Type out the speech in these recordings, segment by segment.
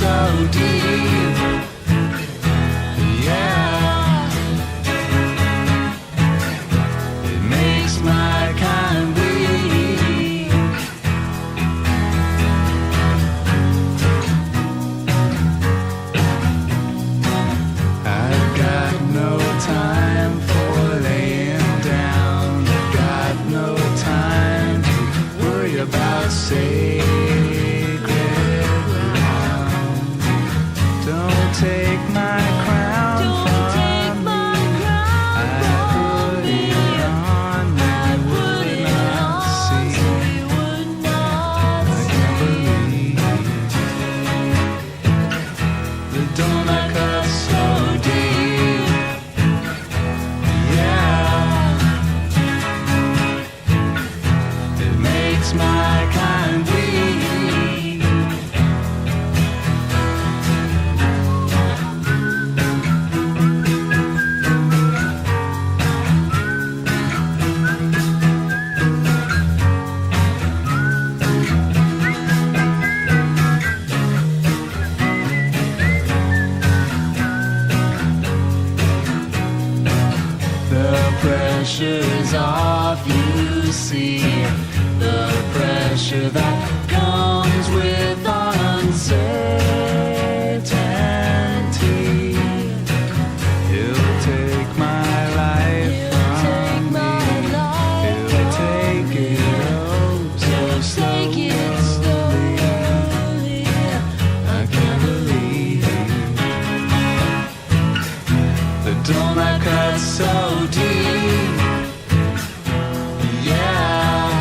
so deep. Yeah, it makes my kind weak. I've got no time for laying down. Got no time to worry about sacred ground. Don't take my crown from me. I put it on, you would not see. I can't believe the donut cut so deep. Yeah, it makes my kind weak. The pressure's off, you see. The pressure that comes with uncertainty. He'll take my life from me. He'll take it oh so slowly. I can't believe the donut cut so deep. Yeah,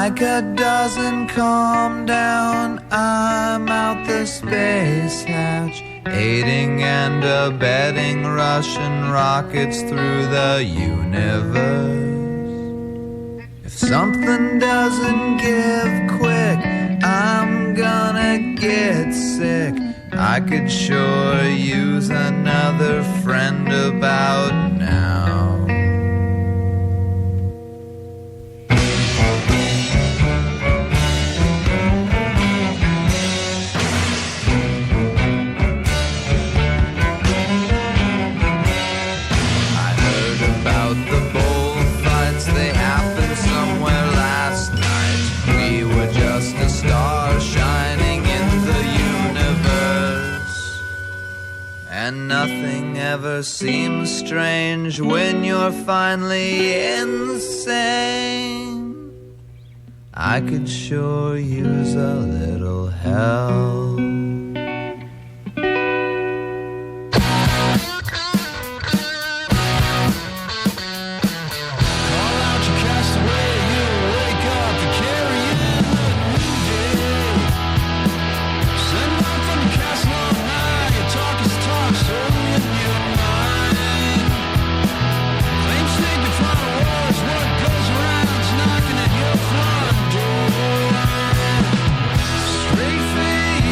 like a dozen calm down, I'm out the space hatch, aiding and abetting Russian rockets through the universe. If something doesn't give quick, I'm gonna get sick. I could sure use another friend about now. And nothing ever seems strange when you're finally insane. I could sure use a little help. Straight for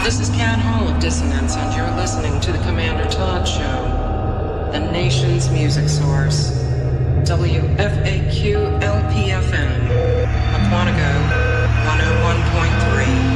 This is Cat Hall of Dissonance, and you're listening to the Commander Todd Show, the nation's music source. WFAQ LPFM, Aquanago 101.3.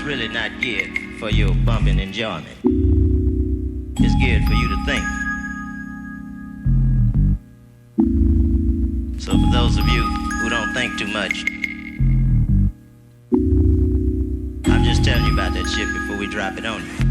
really not geared for your bumping enjoyment. It's geared for you to think. So for those of you who don't think too much, I'm just telling you about that shit before we drop it on you.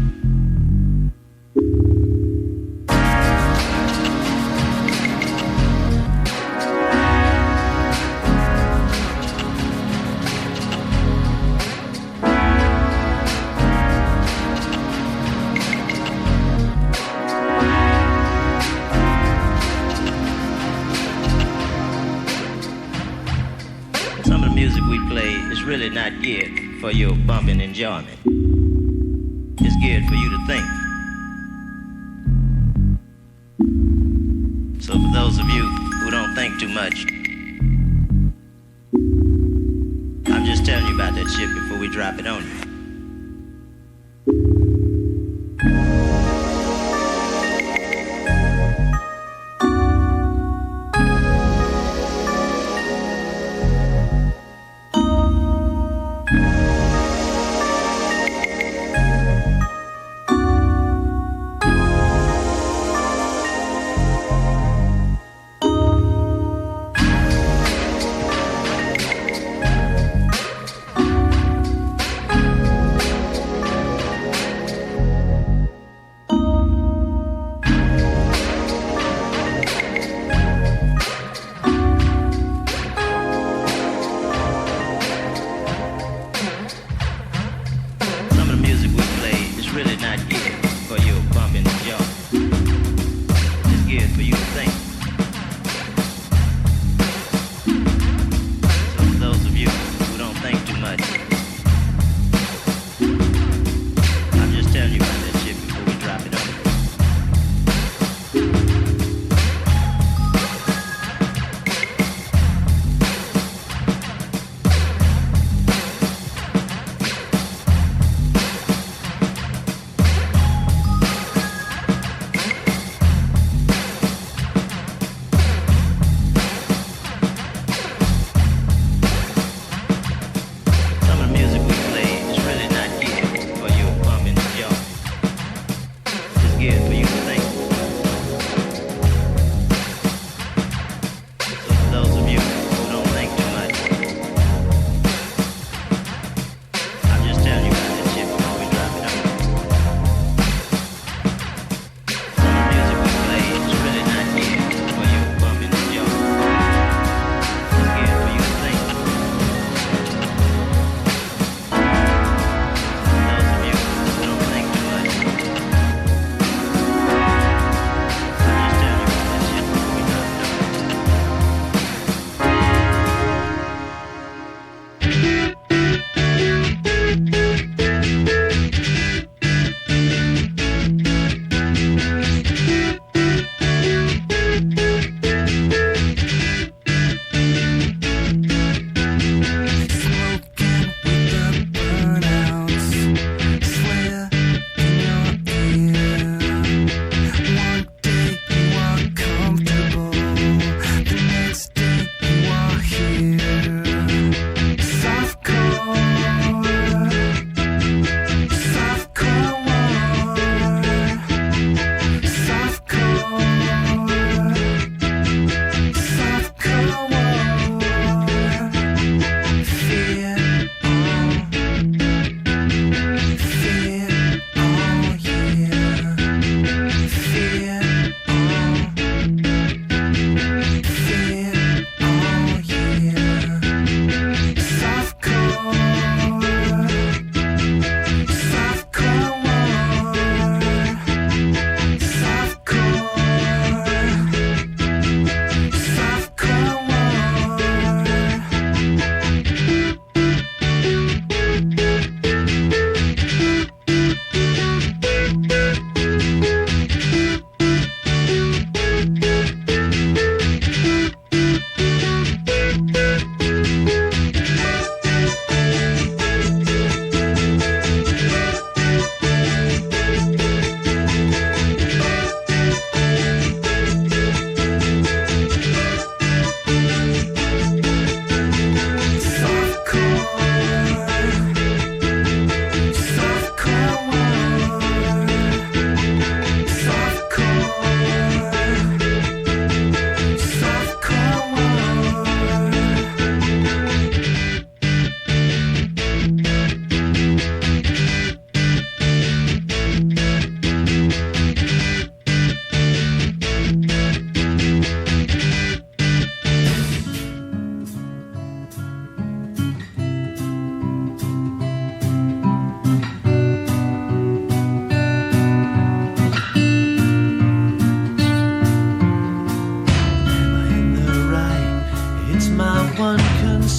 music we play is really not geared for your bumping enjoyment. It's geared for you to think. So for those of you who don't think too much, I'm just telling you about that shit before we drop it on you.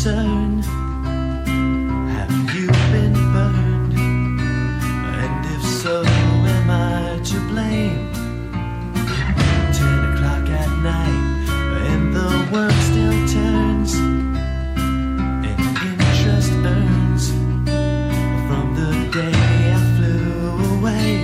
concern. Have you been burned? And if so, am I to blame? 10 o'clock at night, and the world still turns, and interest earns from the day I flew away.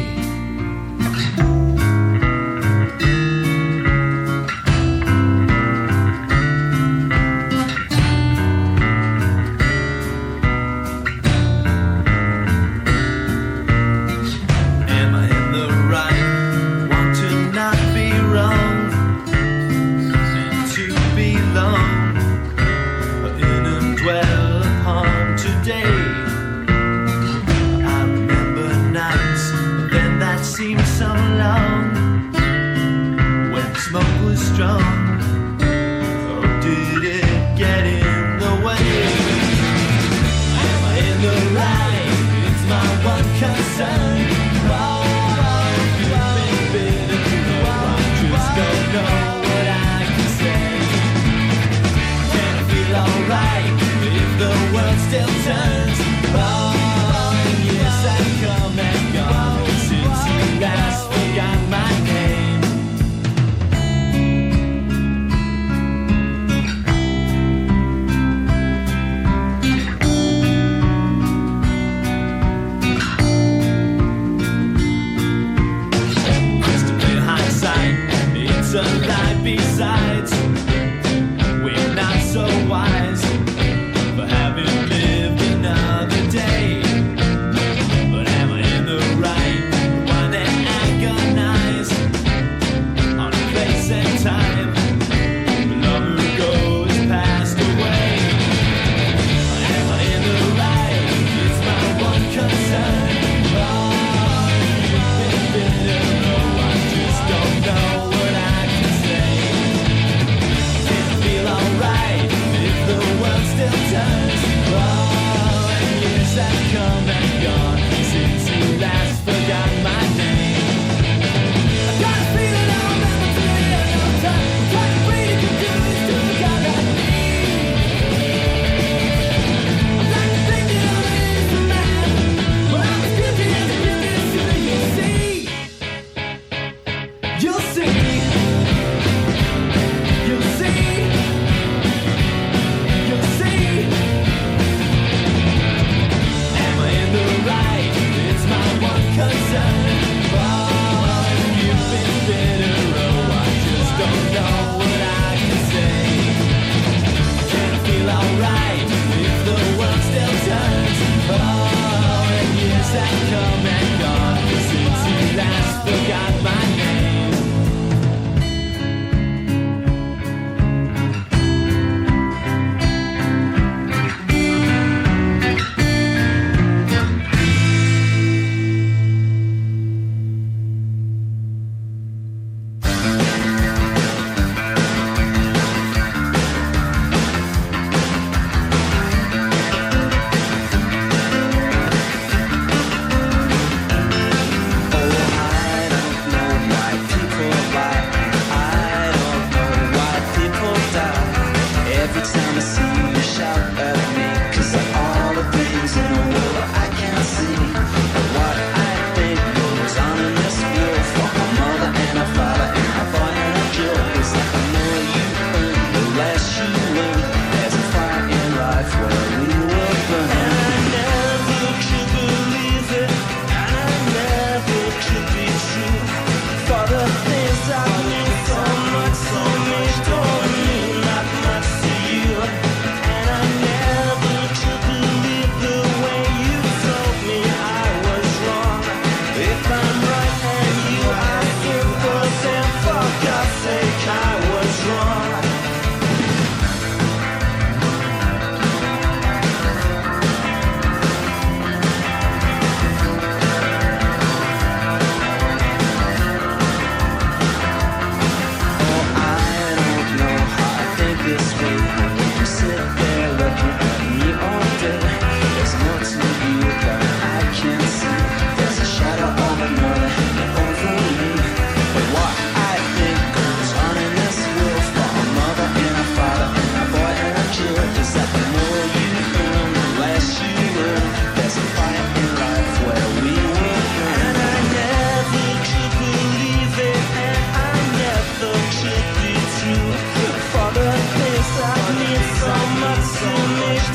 Smoke was strong. Or did it get in the way? Am I in the right? It's my one concern. You've been bitten, I just don't know what I can say. Can I feel alright if the world still turns? Oh, years have come and gone since you last forgot my name. A lie besides, we're not so wise for having lived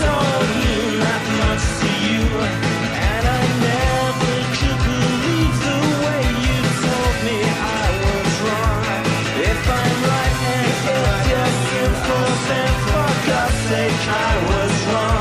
don't mean that much to you. And I never could believe the way you told me I was wrong. If I'm right and if you're sinful, then for God's sake I was wrong.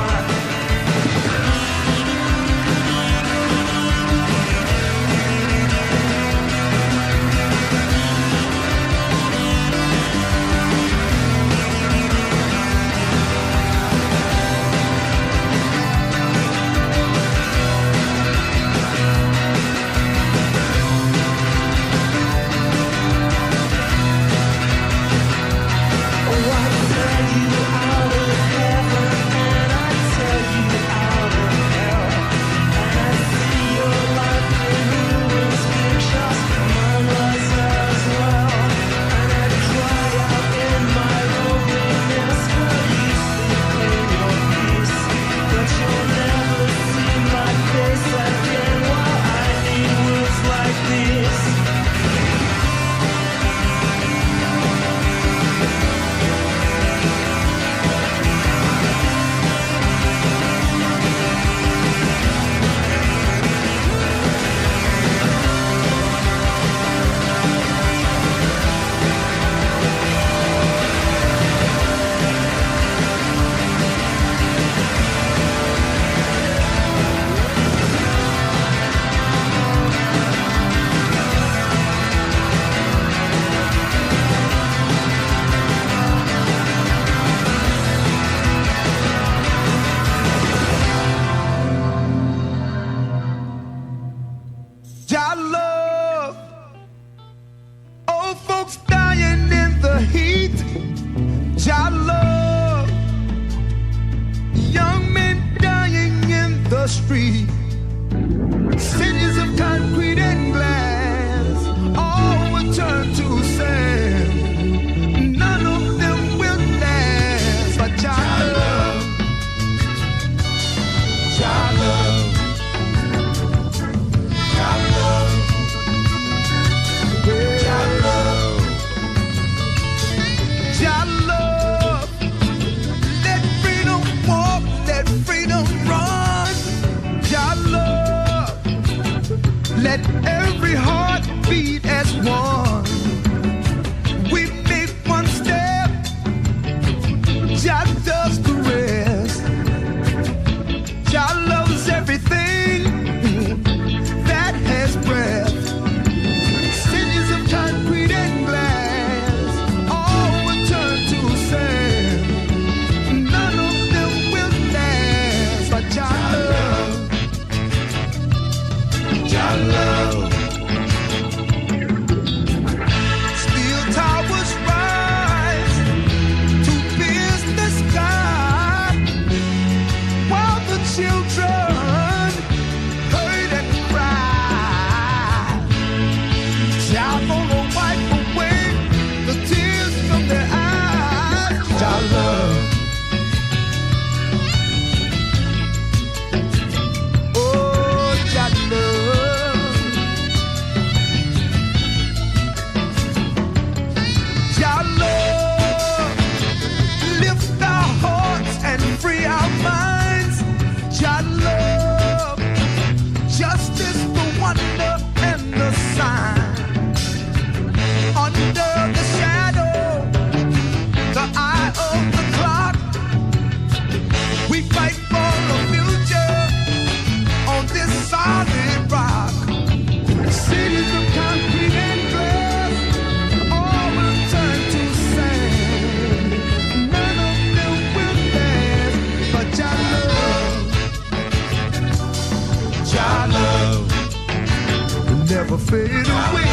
never fade away.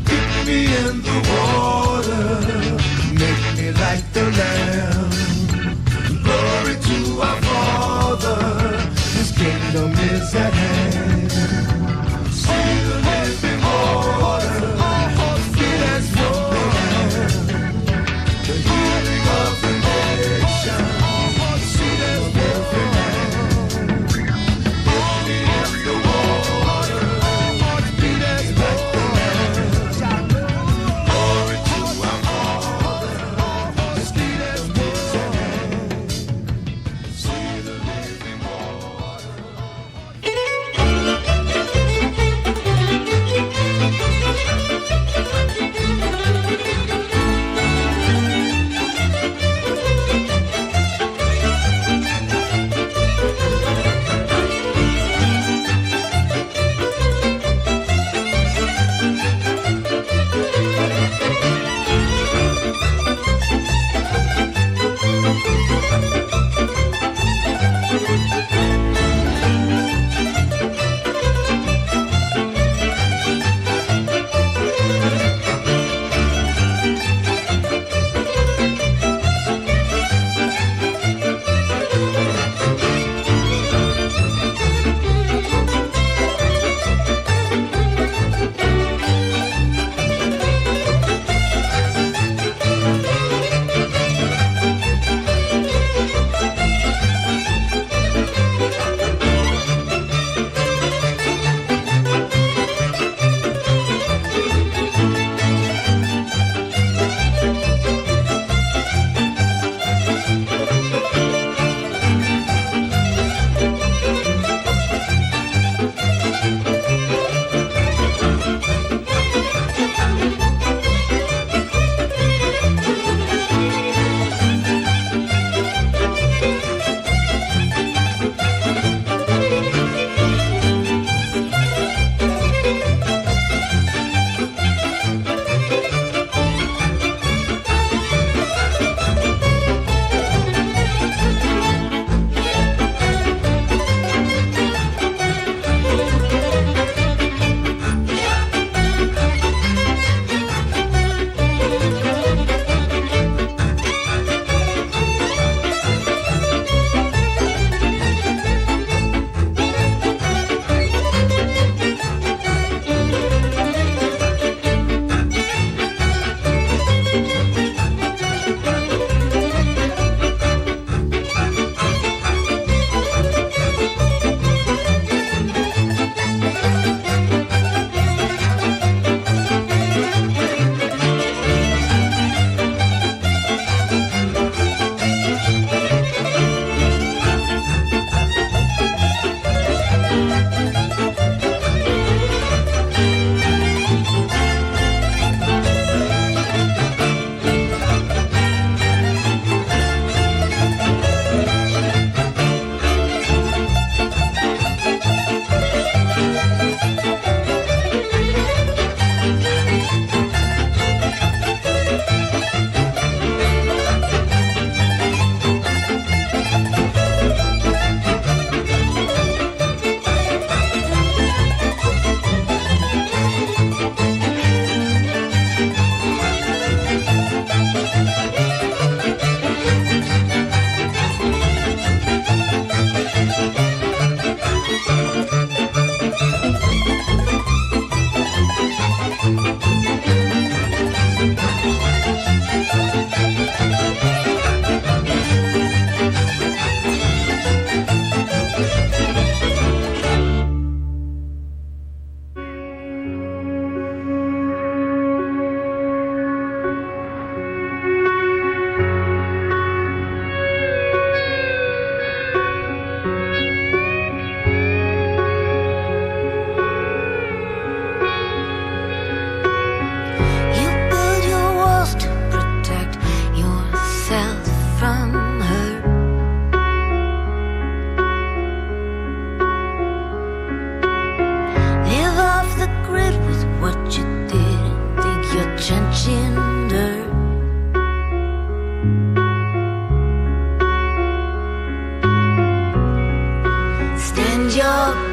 Dip me in the water, make me like the Lamb. Glory to our Father, His kingdom is at hand. See the living water, sweet as water, the healing of the nation. Sweet as water.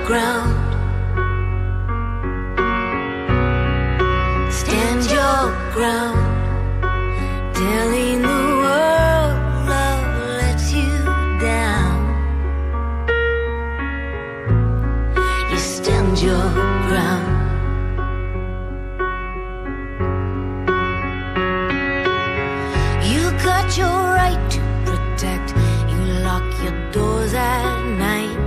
ground. Stand your ground. Telling the world love lets you down. You stand your ground. You got your right to protect. You lock your doors at night.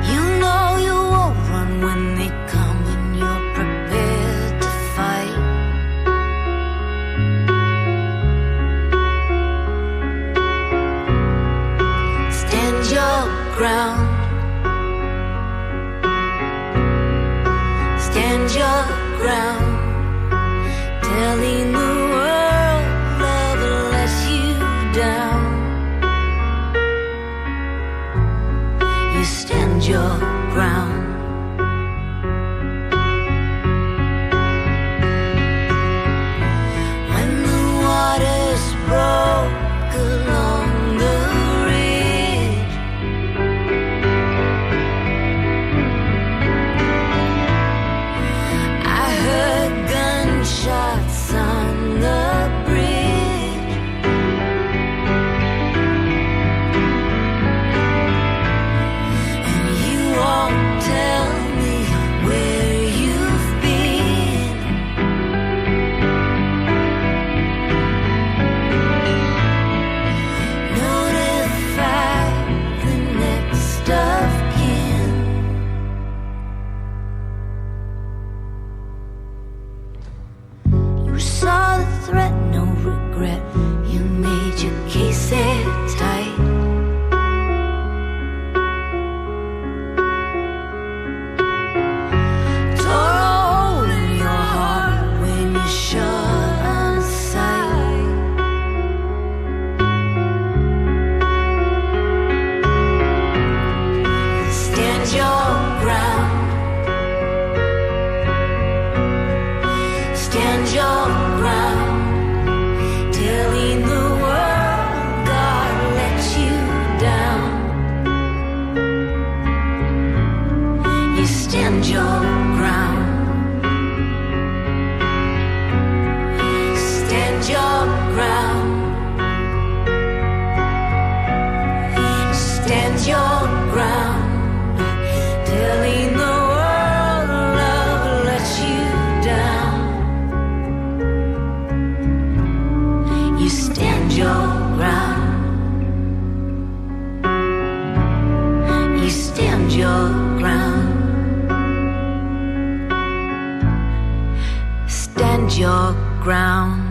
You know you won't run when they come, and you're prepared to fight. Stand your ground. Stand your ground. Telling the world love lets you down. You stand your ground. When the waters broke along the ridge, I heard gunshots on the bridge. And you won't tell me where you've been. Notify the next of kin. You saw the threat, no regret. You made your case airtight. Tore a hole in your heart when you shot on sight. Stand your ground. Stand your ground. Telling the world God let you down. You stand your ground. Stand your ground. Stand your ground. Telling the world love lets you down. You stand your ground. You stand your ground. Stand your ground.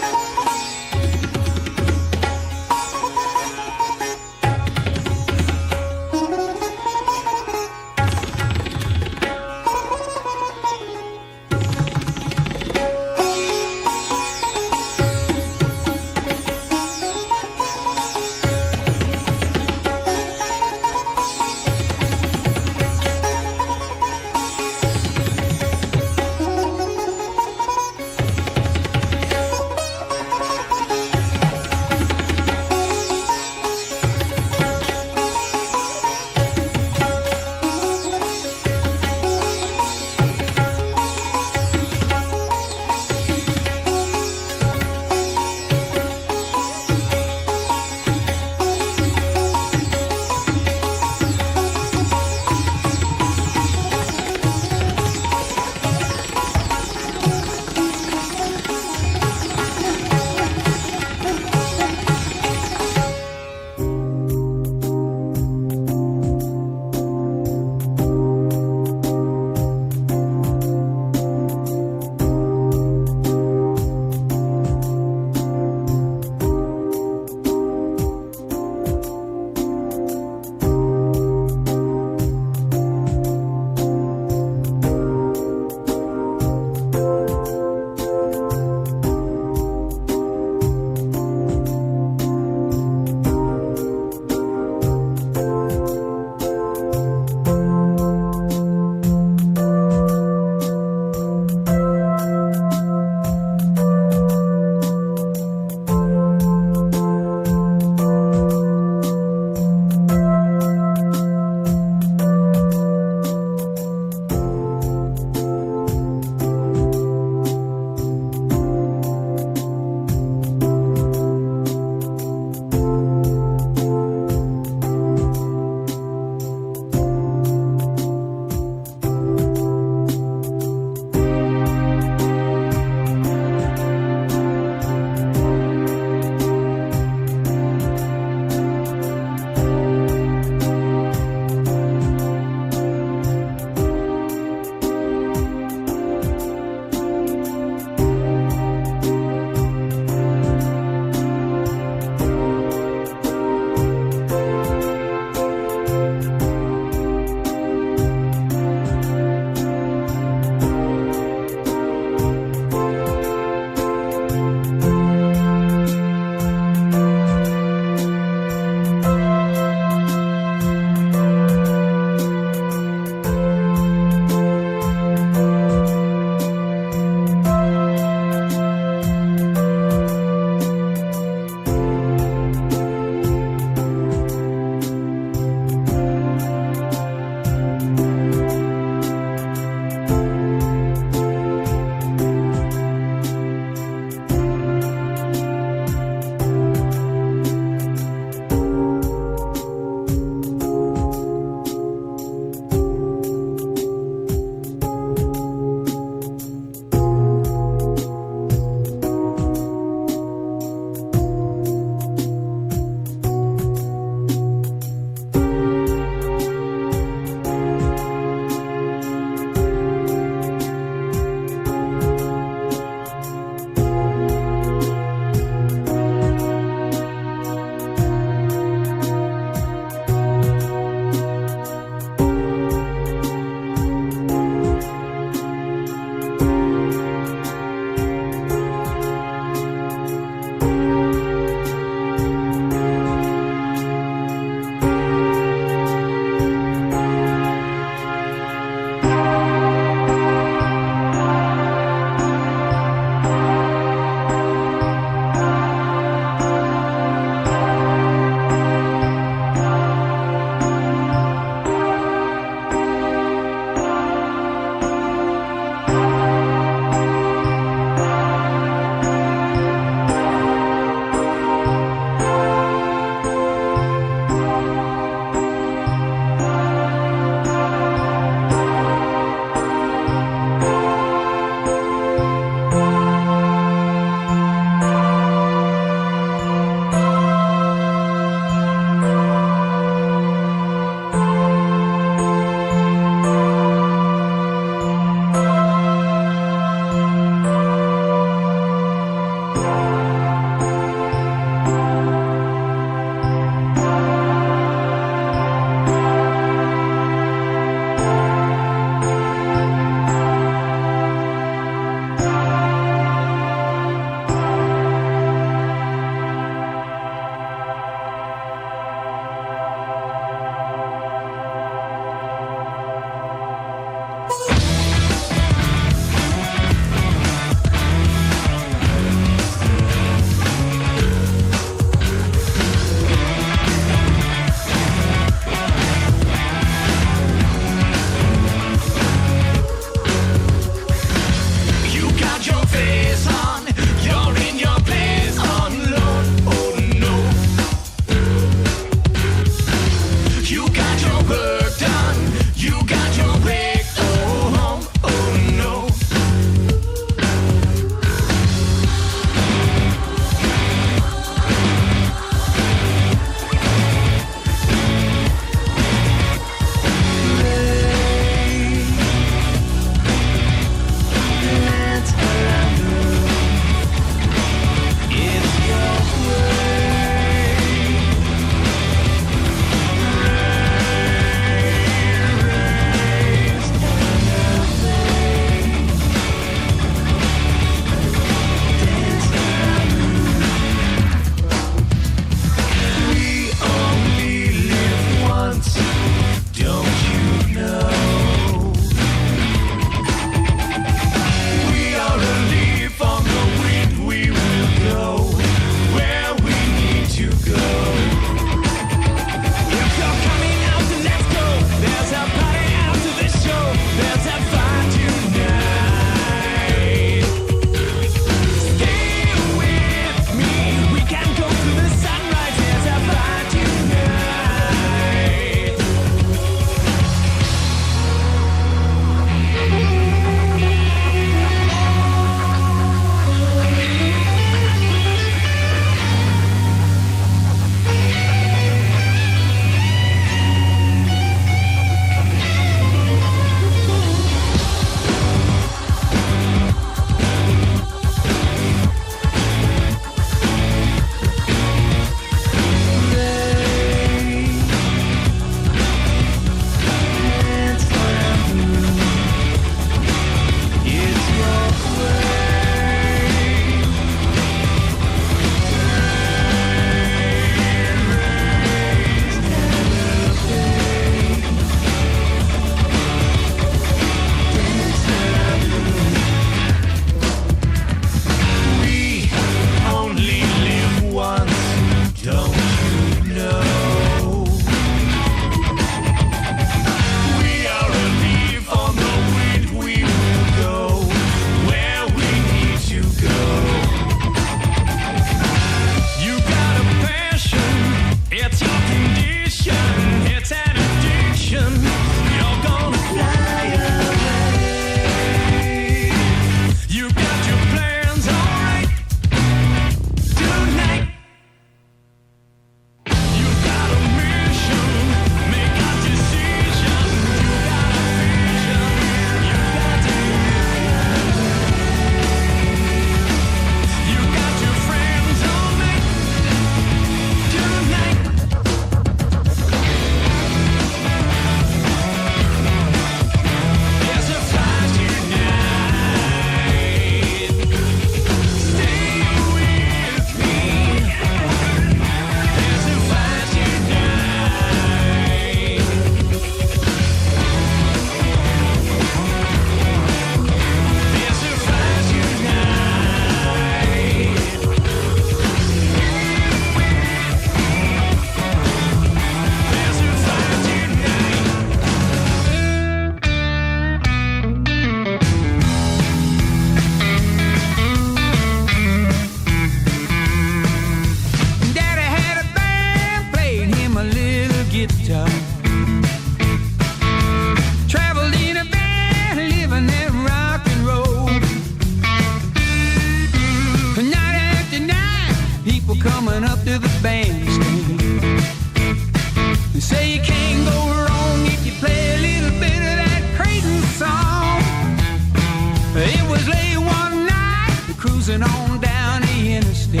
cruising on down the interstate.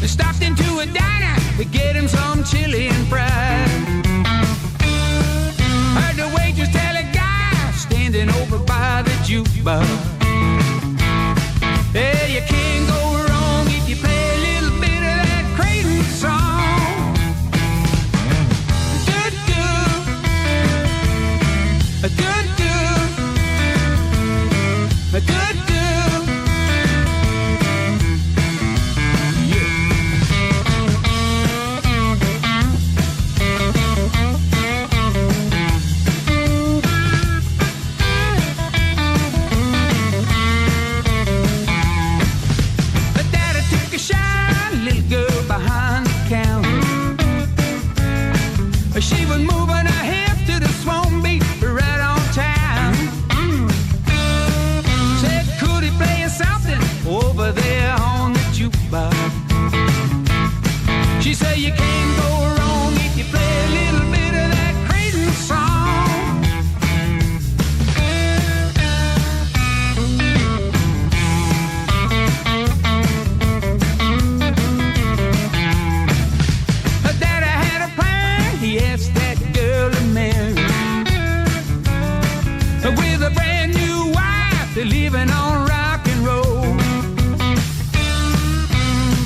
They stopped into a diner to get him some chili and fries. Heard the waitress tell a guy standing over by the jukebox, hey, you can't go wrong if you play a little bit of that crazy song. Do-do, do-do, do-do. She was moving her hips to the swan beat right on time. Said, could he play us something over there on the jukebox? She said, you can't go wrong if you play a little bit of that crazy song. Her daddy had a plan. He asked that girl to marry, with a brand new wife, they're living on rock and roll.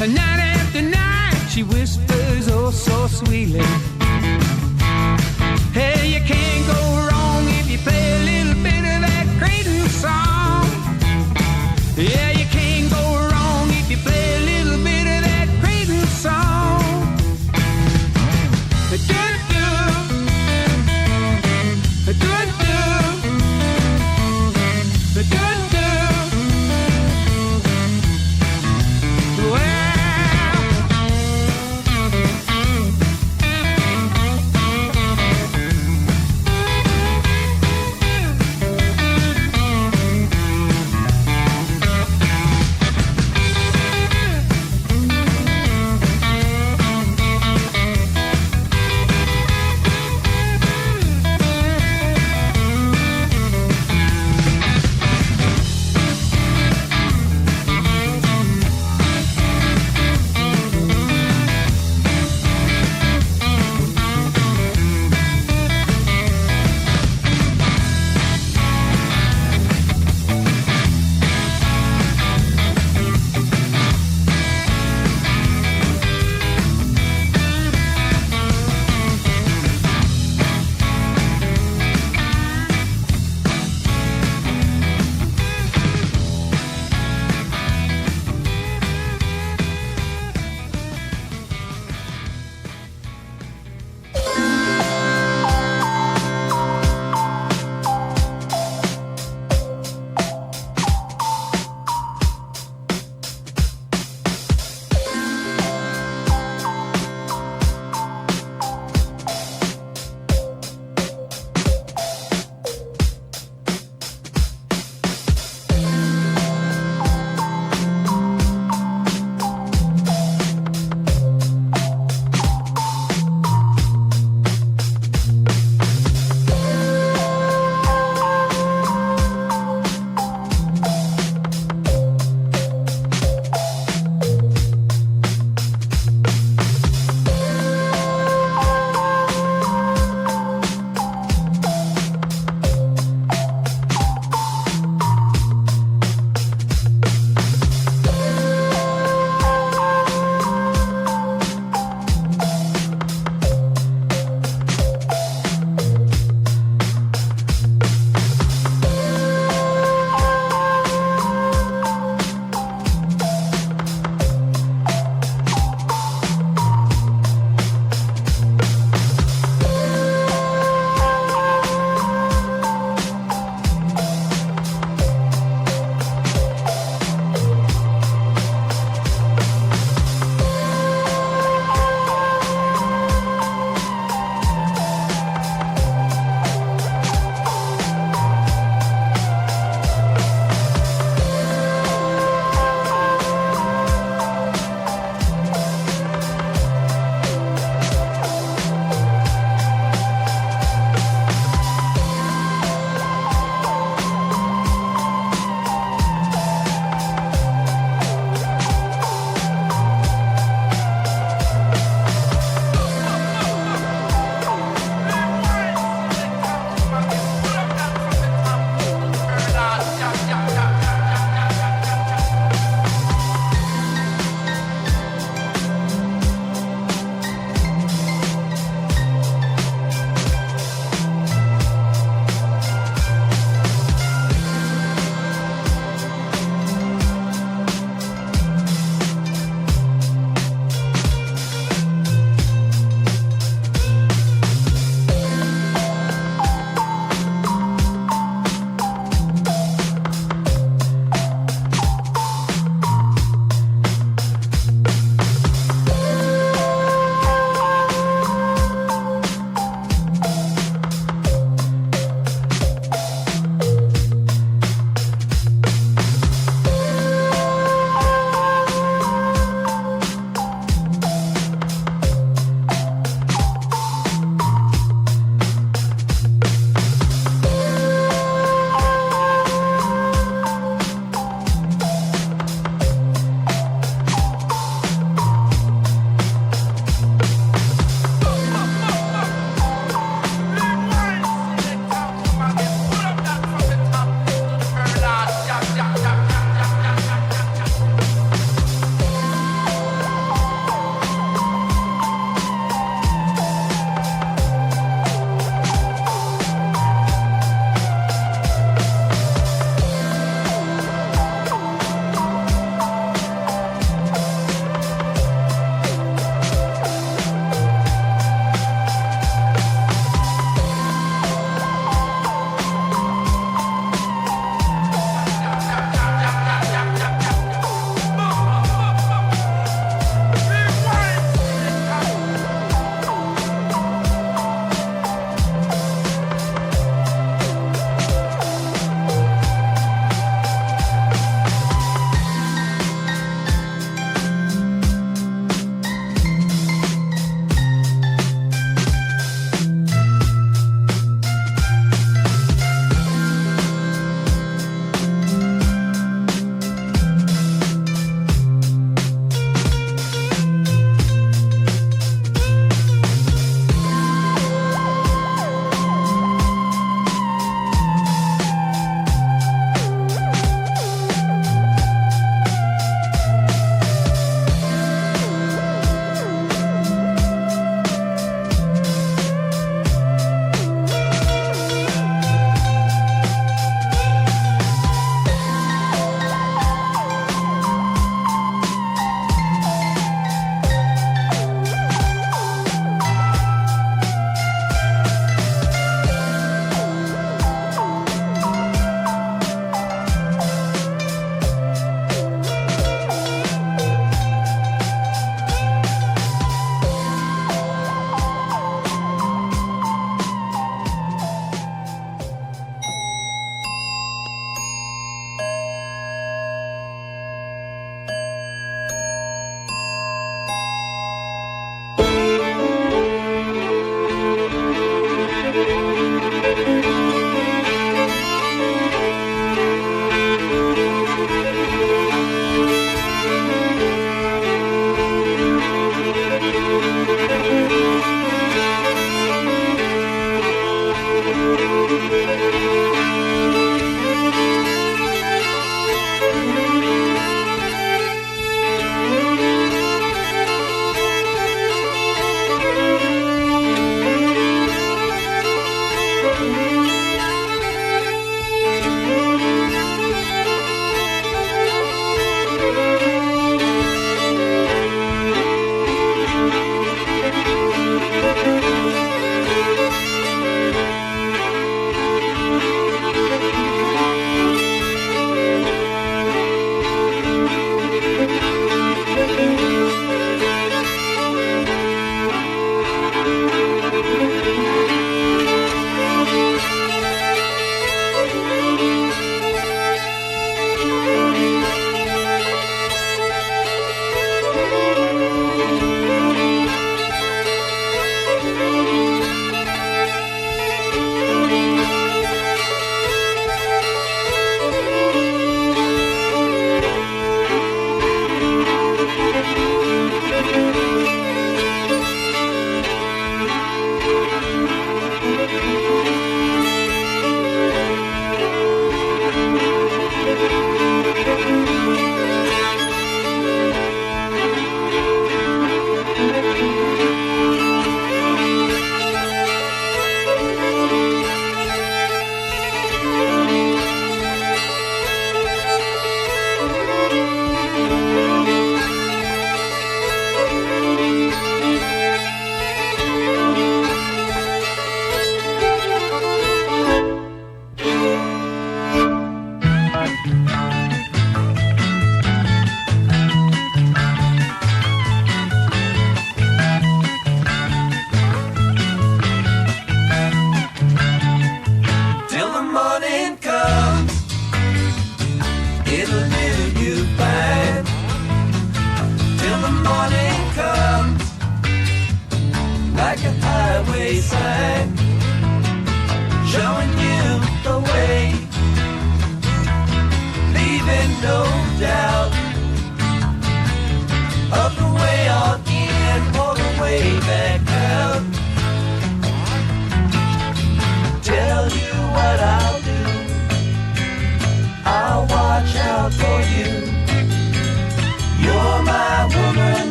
And night after night, she whispers oh so sweetly, hey, you can't go wrong if you play a little bit of that crazy song. Yeah, you can't go wrong if you play a little bit of that crazy song.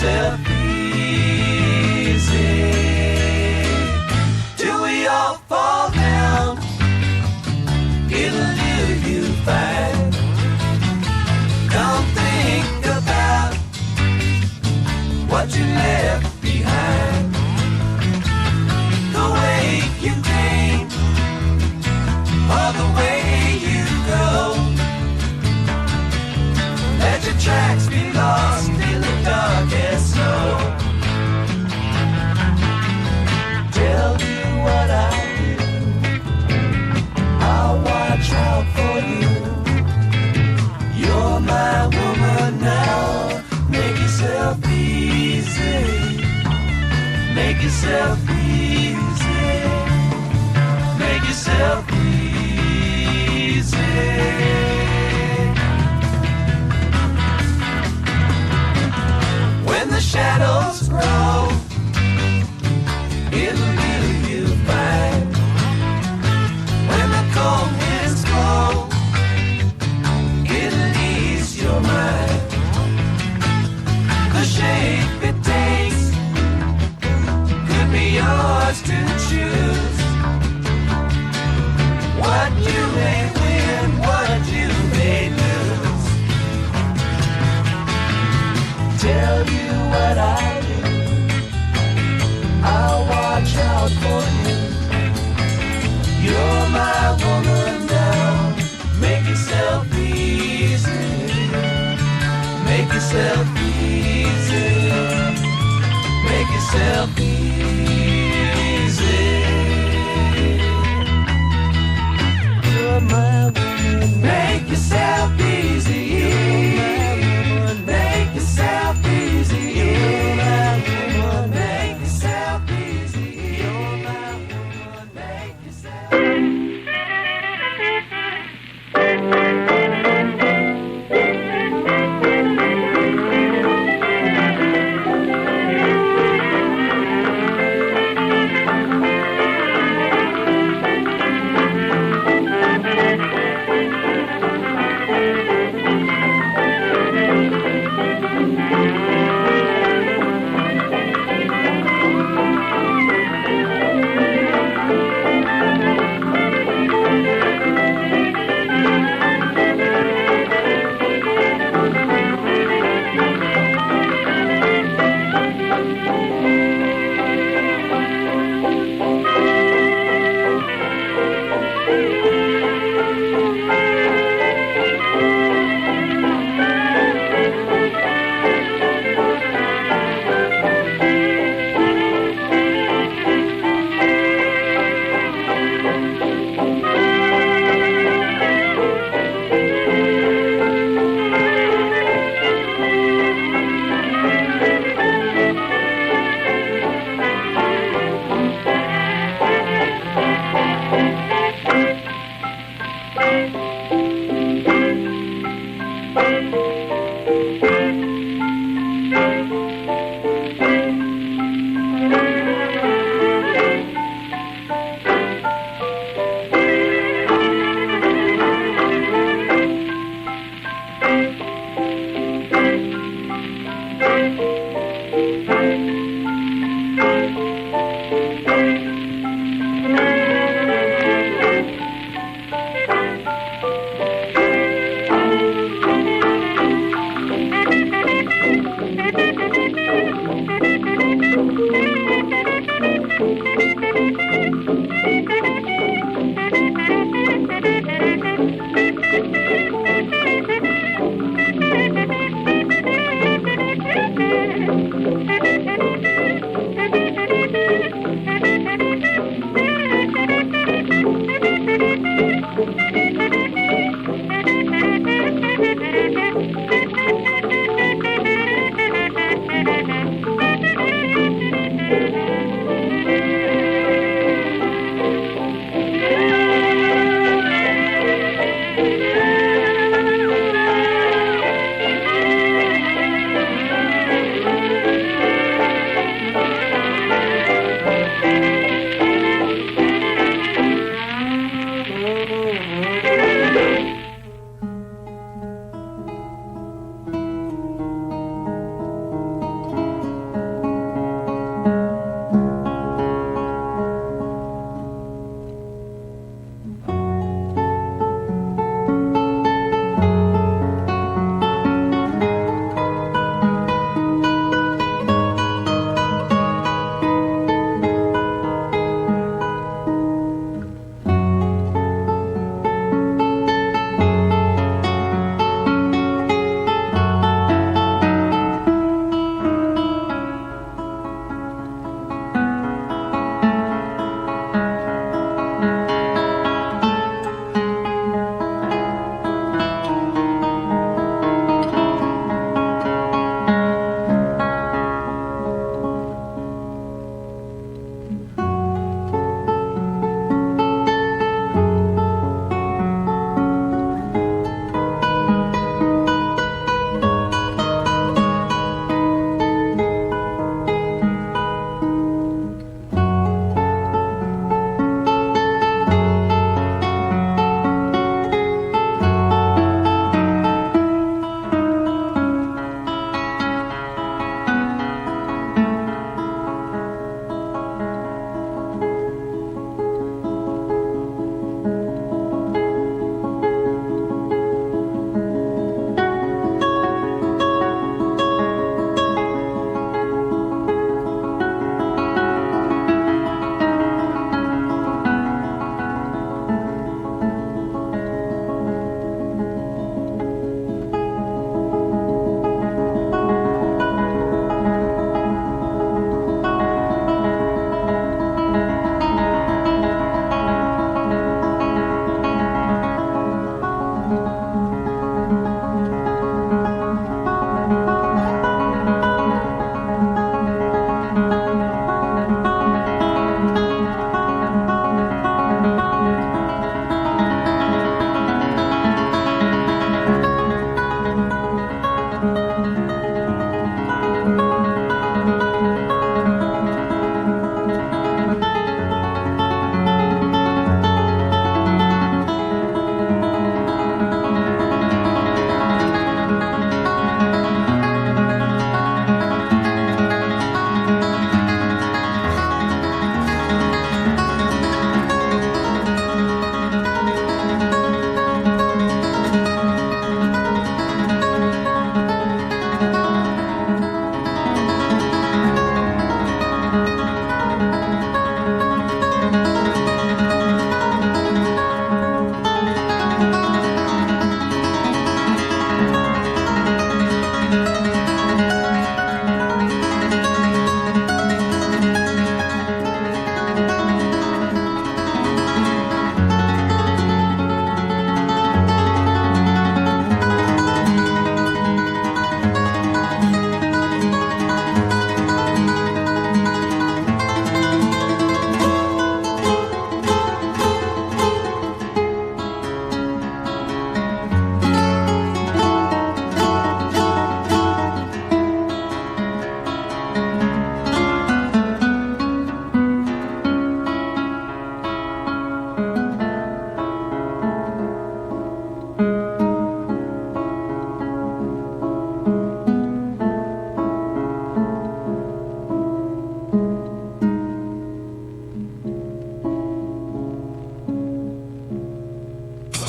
yourself easy. Till we all fall down, it'll do you fine. Don't think about what you left behind. The way you came, or the way you go. Let your tracks be lost in the darkest snow. Tell you what I do, I'll watch out for you. You're my woman now. Make yourself easy. Make yourself easy. Make yourself easy. When the shadows grow, it'll do you fine. When the cold winds blow, it'll ease your mind. The shape it takes could be yours to choose. What you may win, what you may lose. Tell you what I do, I'll watch out for you. You're my woman now. Make yourself easy. Make yourself easy. Make yourself easy. You're my woman. Make yourself easy. Make yourself easy. You're my woman. Make yourself easy. You're my woman. Make yourself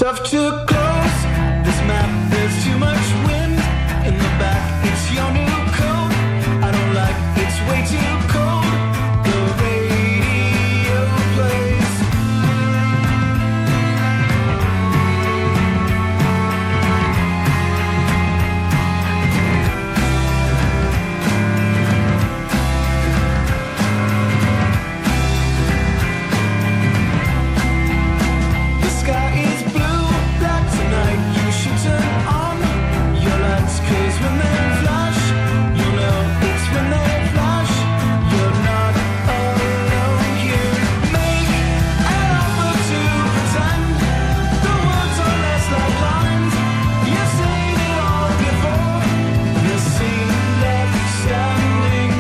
tough to close this map. There's too much wind in the back. It's your new coat. I don't like. It's way too cold. The radio plays. The sky is blue, black tonight. You should turn on your lights, 'cause when they flash, you know it's when they flash. You're not alone here. Make an offer to pretend the words are less like lines. You've seen it all before. You're seen left standing.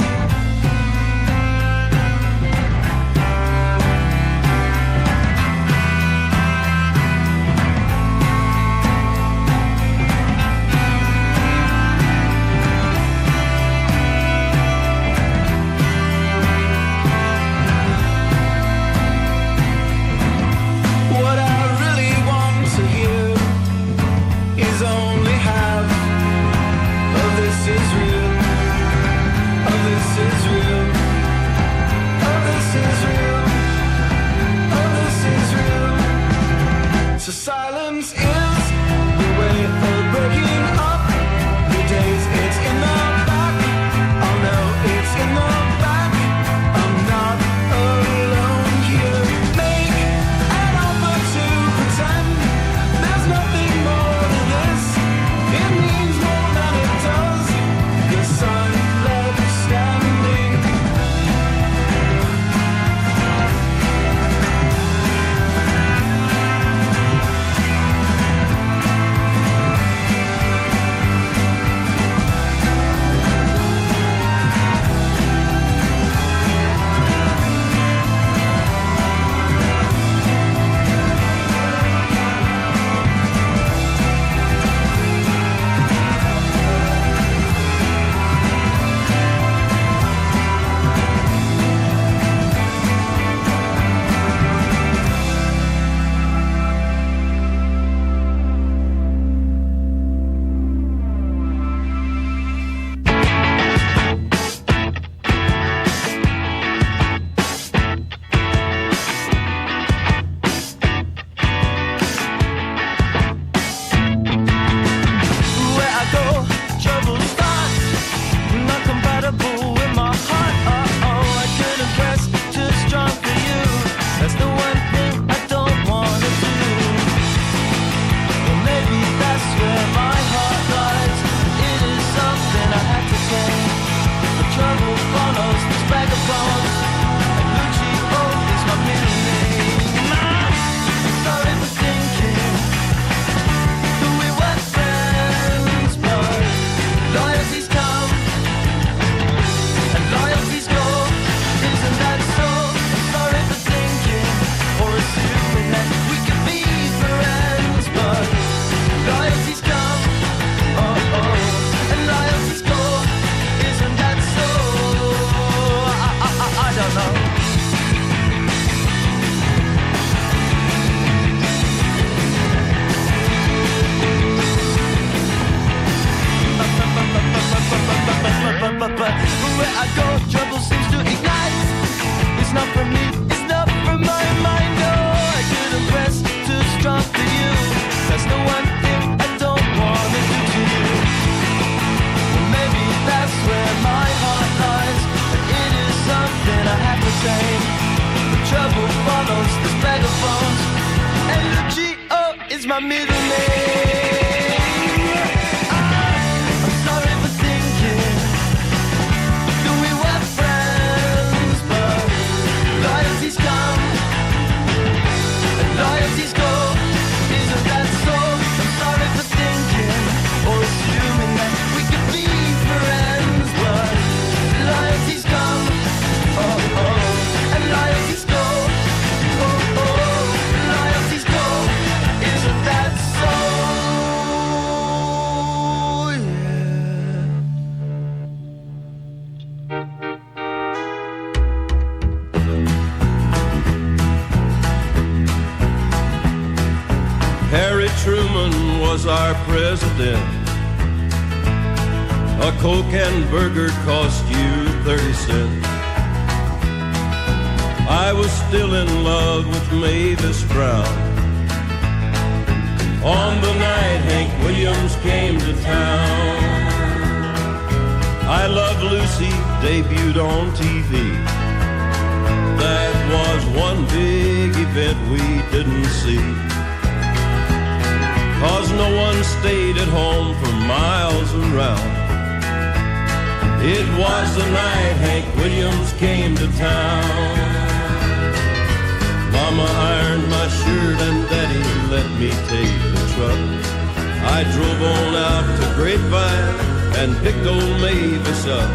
What I really want to hear is only half of this is real. Of this is real. Of this is real. Of this is real. So silence is the way of breaking up the days. It's in the back. Oh no, it's in the back. I'm not alone here. Make an offer to pretend there's nothing more to this. It means more than it does. The sun left standing. Where I go, trouble starts. Not compatible with my heart. I couldn't press too strong for you. That's the one thing I don't wanna do. Well, maybe that's where my heart lies. It is something I have to change. The trouble follows this bag of bones. And Lucio is my middle name. I'm sorry for thinking that we were friends, but loyalties come and loyalties go. Isn't that so? I'm sorry for thinking or assuming that we could be friends, but loyalties come, and loyalties go. Isn't that so? I don't know. But where I go, trouble seems to ignite. It's not for me, it's not for my mind. No, I couldn't press too strong for you. That's the one thing I don't wanna do to you. Well, maybe that's where my heart lies. And it is something I have to change. The trouble follows this bag of bones. And Lucio is my middle name. I'm sorry for thinking that we were friends, but loyalties come and loyalties go. Isn't that so? I'm sorry for thinking or assuming that we could be friends, but loyalties come, and loyalties go. Loyalties go. Isn't that so? was our president. A Coke and burger cost you 30 cents. I was still in love with Mavis Brown. On the night Hank Williams came to town, I Love Lucy debuted on TV. That was one big event we didn't see, 'cause no one stayed at home for miles around. It was the night Hank Williams came to town. Mama ironed my shirt and Daddy let me take the truck. I drove on out to Grapevine and picked old Mavis up.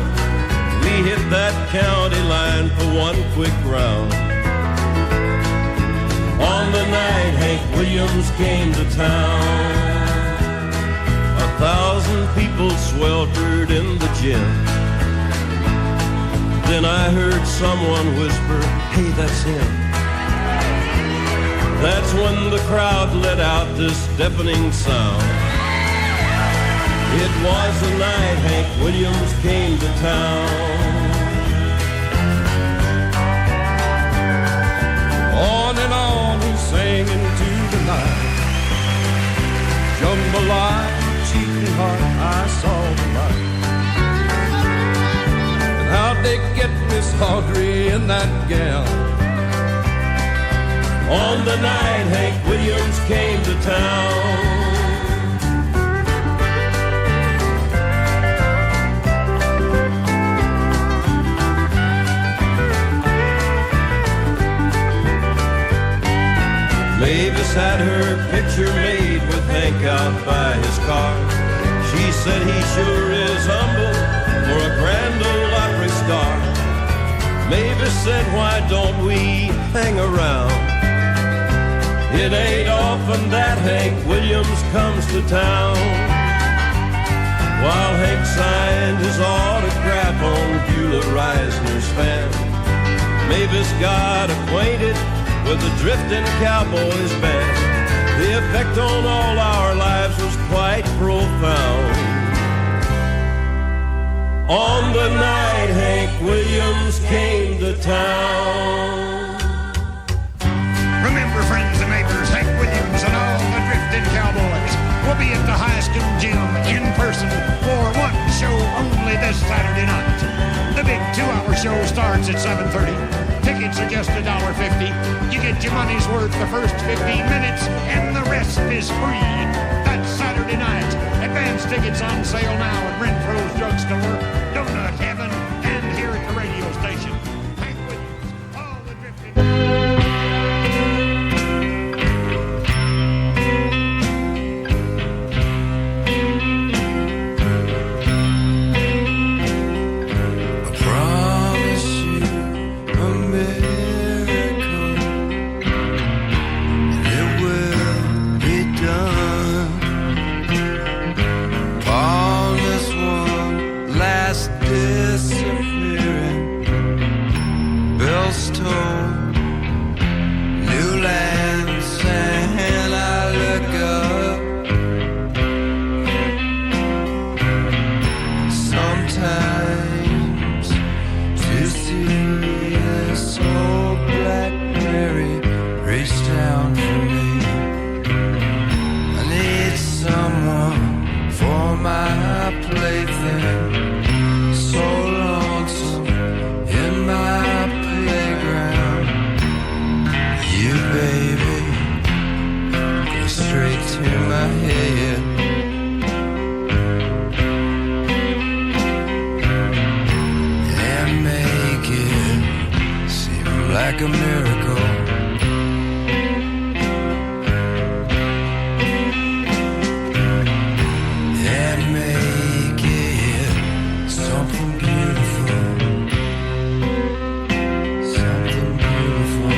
We hit that county line for one quick round. On the night Hank Williams came to town, 1,000 people sweltered in the gym. Then I heard someone whisper, "Hey, that's him." That's when the crowd let out this deafening sound. It was the night Hank Williams came to town. On and on he sang into the night. Jambalaya, cheating heart, I saw the light. And how'd they get Miss Audrey in that gown? On the night Hank Williams came to town. Mavis had her picture made with Hank out by his car. She said he sure is humble for a Grand Ole Opry star. Mavis said, why don't we hang around? It ain't often that Hank Williams comes to town. While Hank signed his autograph on Beulah Reisner's fan, Mavis got acquainted with the Drifting Cowboys band. The effect on all our lives was quite profound. On the night Hank Williams came to town. Remember, friends and neighbors, Hank Williams and all the Drifting Cowboys will be at the Highscomb Gym in person for one show only this Saturday night. The big 2-hour show starts at 7:30. Tickets are just $1.50. You get your money's worth the first 15 minutes, and the rest is free. That's Saturday night. Advance tickets on sale now at Renfro's Drugstore, Donut Heaven, and here at the radio station. Hank Williams, all the Drifting... like a miracle. And make it something beautiful. Something beautiful.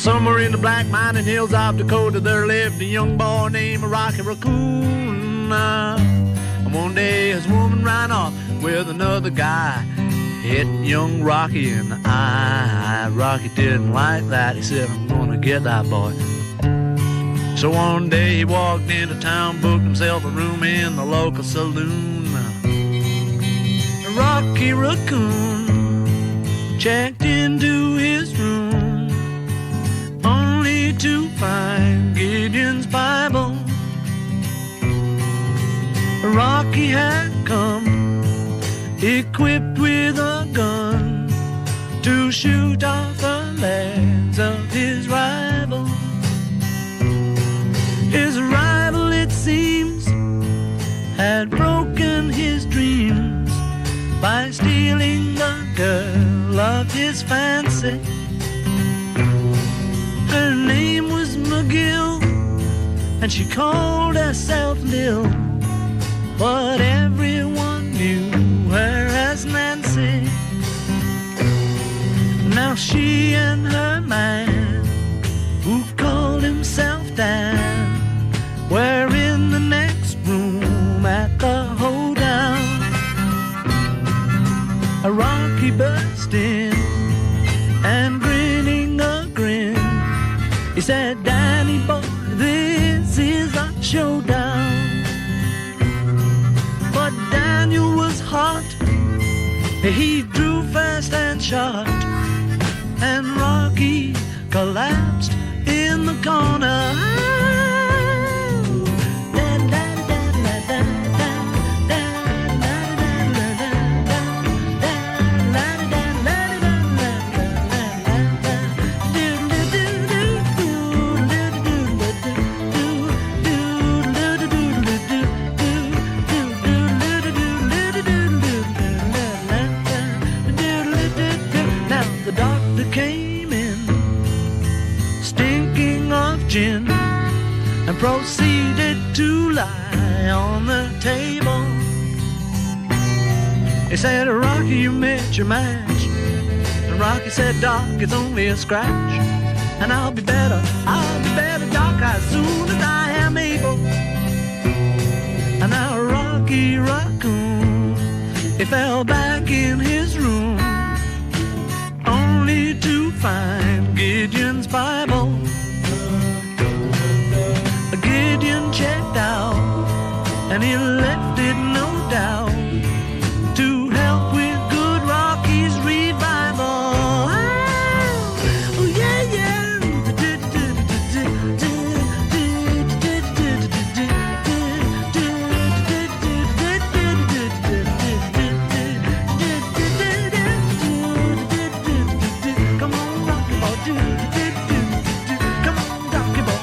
Somewhere in the black mining hills of Dakota, there lived a young boy named Rocky Raccoon. And one day his woman ran off with another guy, hit young Rocky in the eye. Rocky didn't like that. He said, I'm gonna get that boy. So one day he walked into town, booked himself a room in the local saloon. Rocky Raccoon checked into his room, only to find Gideon's Bible. Rocky had come equipped with a gun to shoot off the legs of his rival. His rival, it seems, had broken his dreams by stealing the girl of his fancy. Her name was McGill, and she called herself Lil, but everyone knew her as Nancy. Now she and her man, who called himself Dan, were in the next room at the hoedown. A Rocky burst in and grinning a grin, he said, Danny boy, this is a showdown. But Daniel was hot, he drew fast and shot, and Rocky collapsed in the corner. And proceeded to lie on the table. He said, Rocky, you met your match. And Rocky said, Doc, it's only a scratch. And I'll be better, Doc, as soon as I am able. And now Rocky Raccoon, he fell back in his room, only to find Gideon's Bible. Gideon checked out, and he left it, no doubt, to help with good Rocky's revival. Oh, yeah, yeah. Come on, Rocky boy, come on, Rocky boy.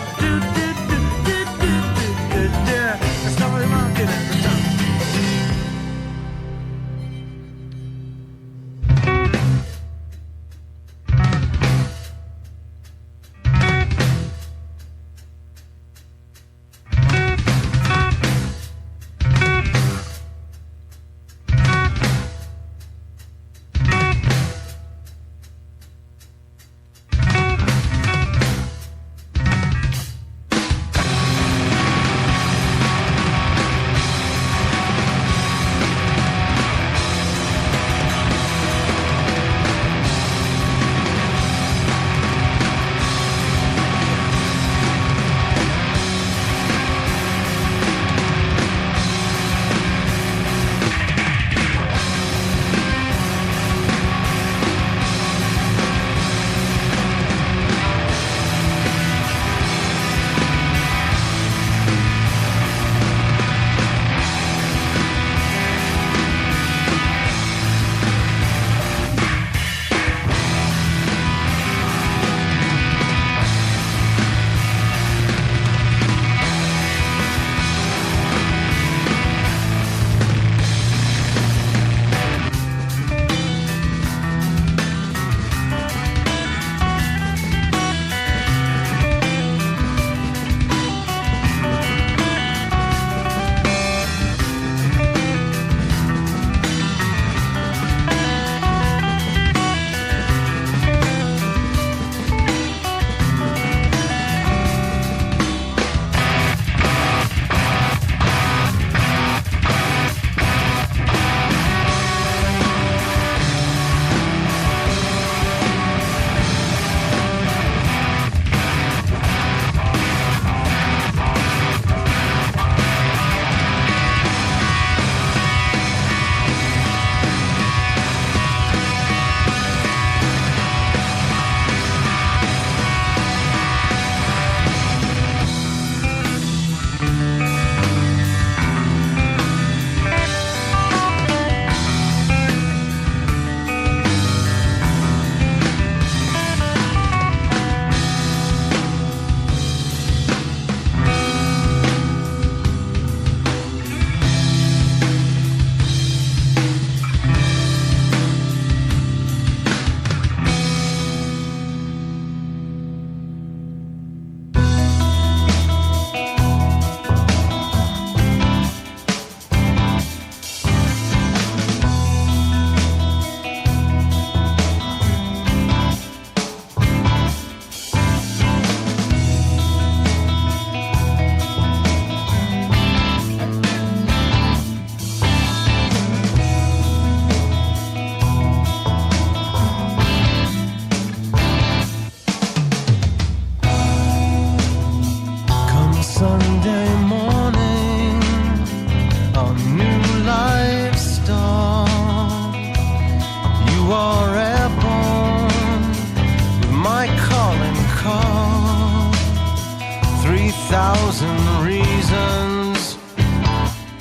reasons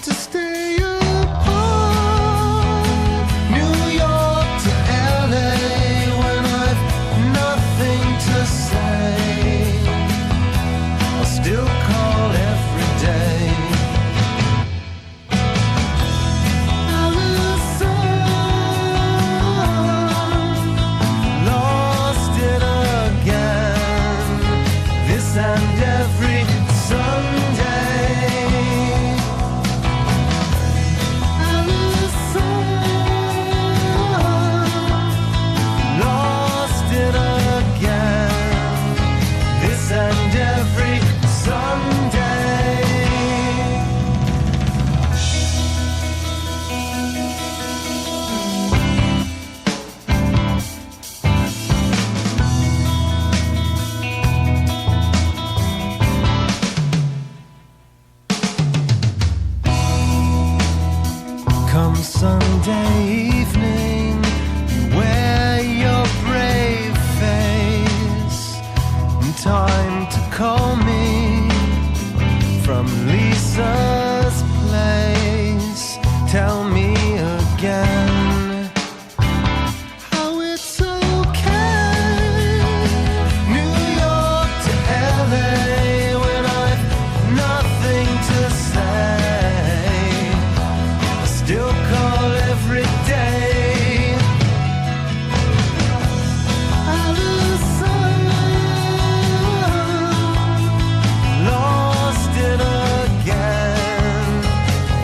to stay apart. New York to LA when I've nothing to say. I'll still call every day. Lost it again. This and every Sunday. Lost it again. This and every Sunday. Come Sunday evening, wear your brave face. Time to call me from Lisa's place. Tell me again how it's okay. New York to LA when I've nothing to say. I still call every day. Lost it again.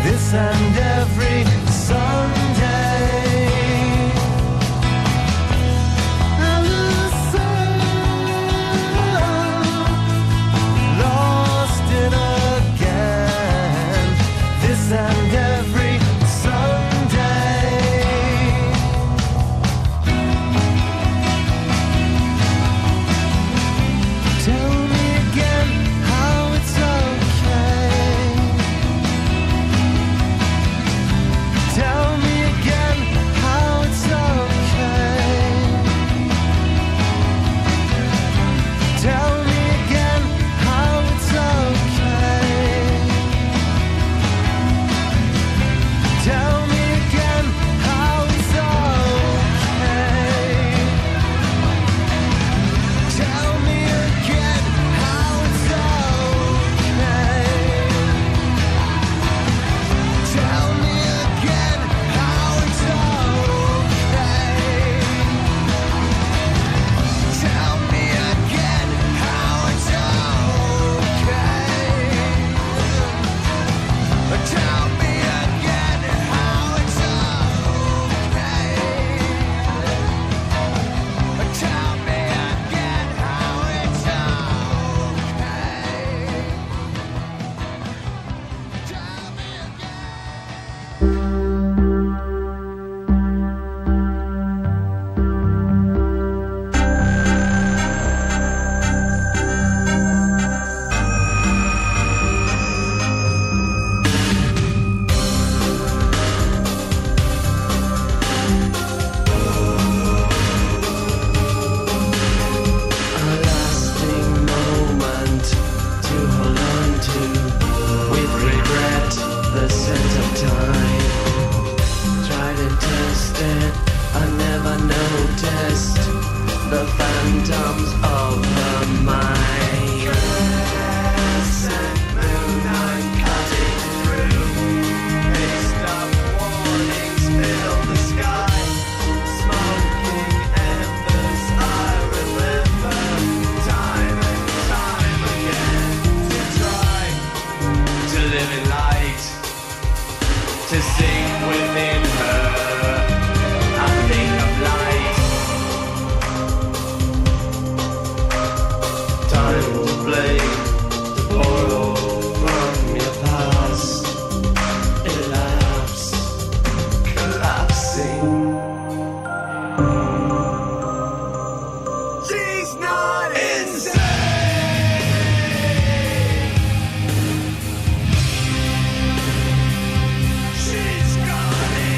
This and every Sunday. Lost it again. This and every Sunday. Tell me again how it's okay. Tell me again how it's okay. Tell me again how it's okay. Tell me again how it's okay. Tell me again how it's okay. Tell me again how it's okay. Tell me again how it's okay. Tell me again how it's okay. Tell me again how it's okay. Tell me a lasting moment to hold on to with regret, the scent of time. Tried and tested, I never noticed the phantoms of her mind. Crescent moon, I'm cutting through. Mixed up warnings fill the sky. Smoking embers, I remember time and time again to try to live in light, to sing within her. I think of light. Time to play, to borrow from your past. Elapse, collapsing. She's not insane. She's got it.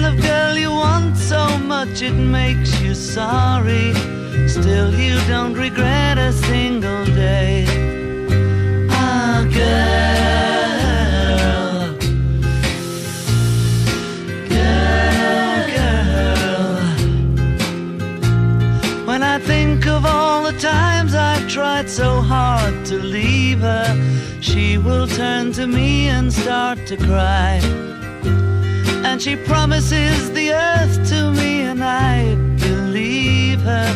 kind of girl you want so much it makes you sorry. Still you don't regret a single day. Ah, girl, girl, girl. When I think of all the times I've tried so hard to leave her, she will turn to me and start to cry. And she promises the earth to me, and I believe her.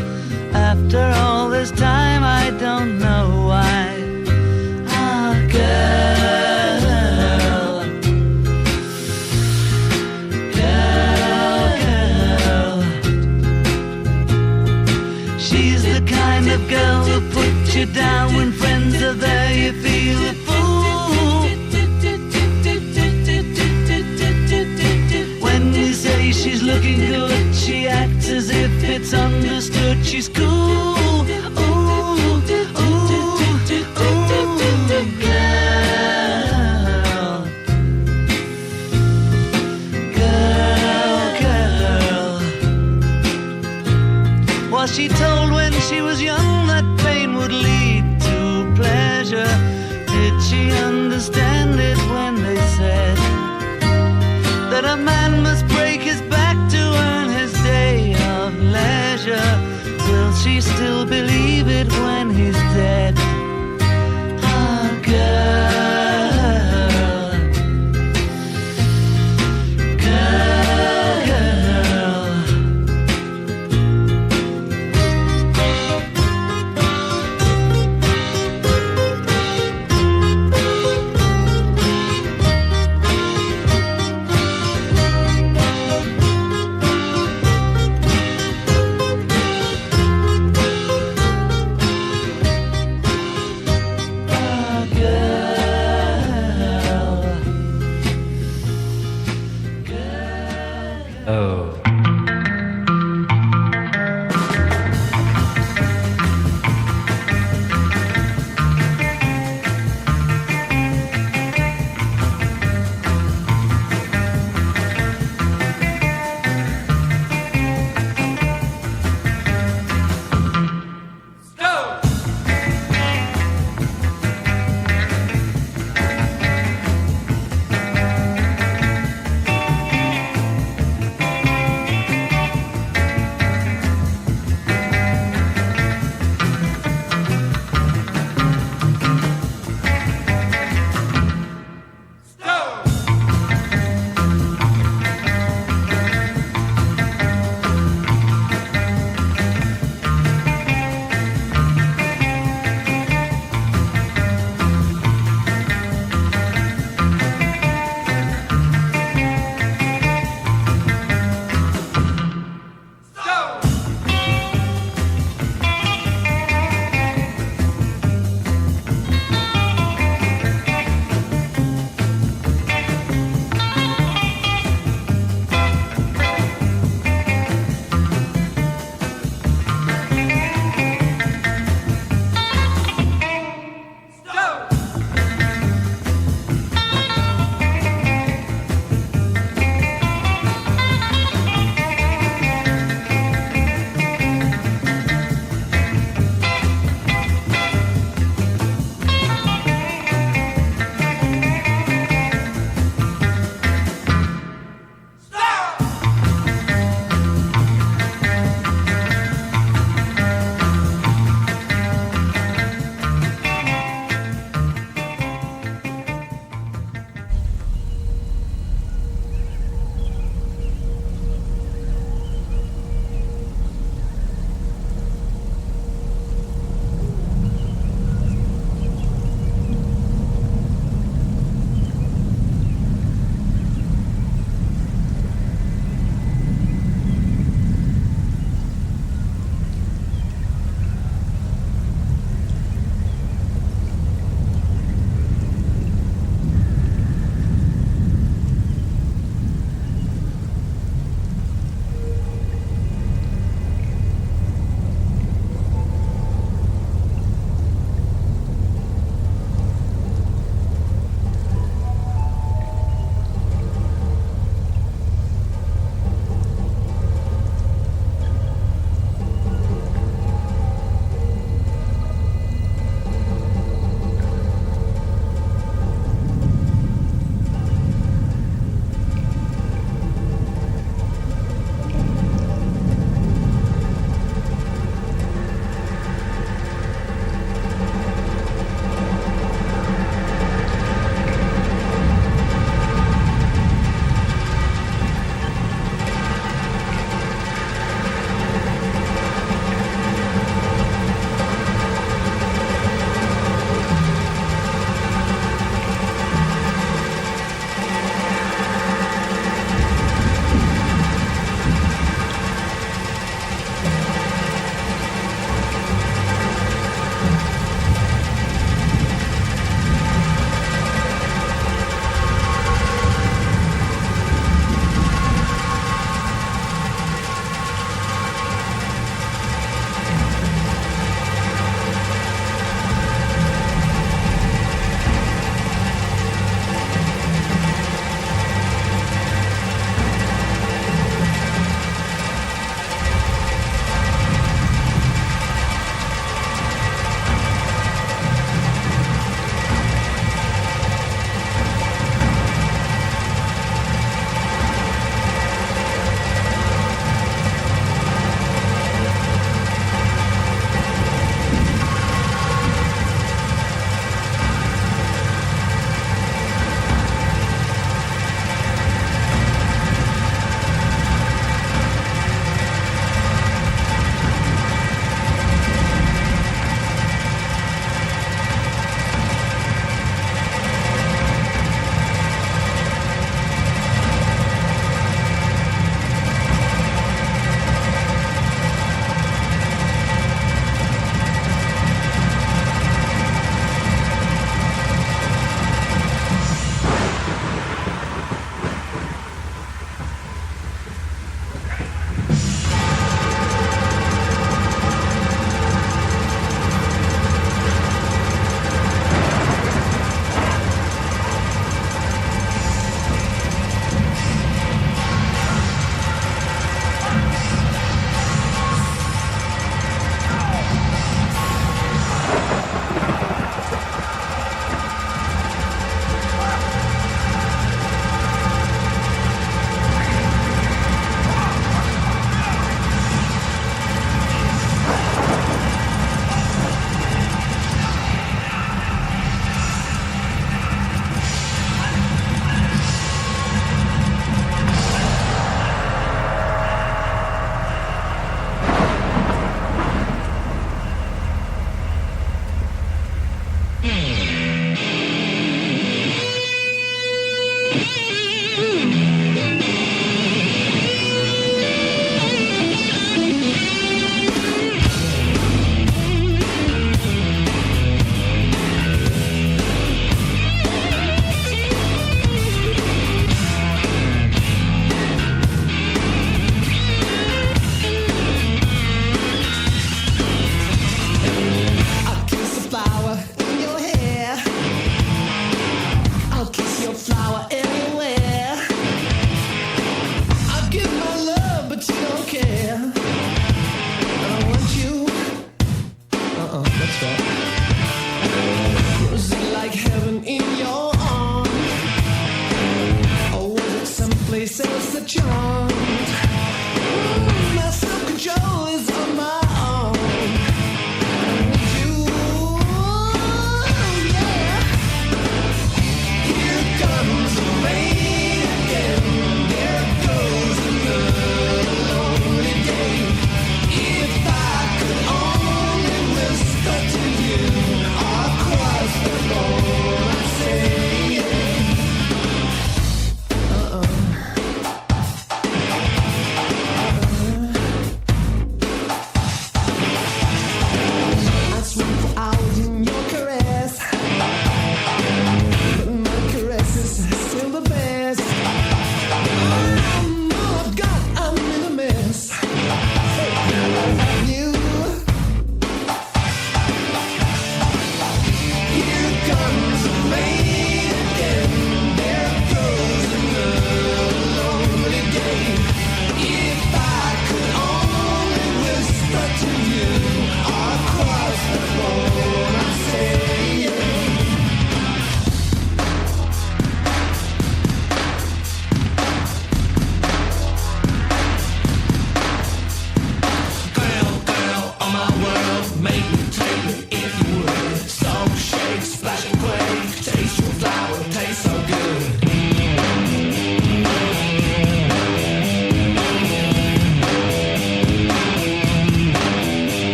After all this time, I don't know why. Ah, girl, girl, girl. She's the kind of girl who puts you down when friends are there. You feel a fool. She's looking good, she acts as if it's understood. She's cool, ooh, ooh, ooh, girl, girl, girl. Was she told when she was young that pain would lead to pleasure? Did she understand it when they said that a man must break his back to earn his day of leisure? Will she still believe it when he's dead? Ah, girl, girl, girl.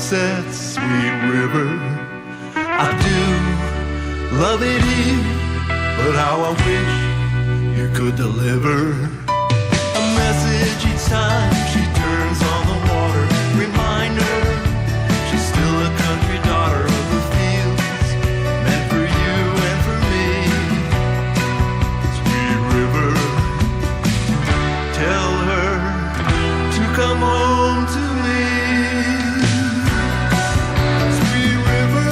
sunset, sweet river. I do love it here, but how I wish you could deliver a message each time she turns on the water. Remind her she's still a country daughter of the fields, meant for you and for me. Sweet river, tell her to come home to me. Sweet river,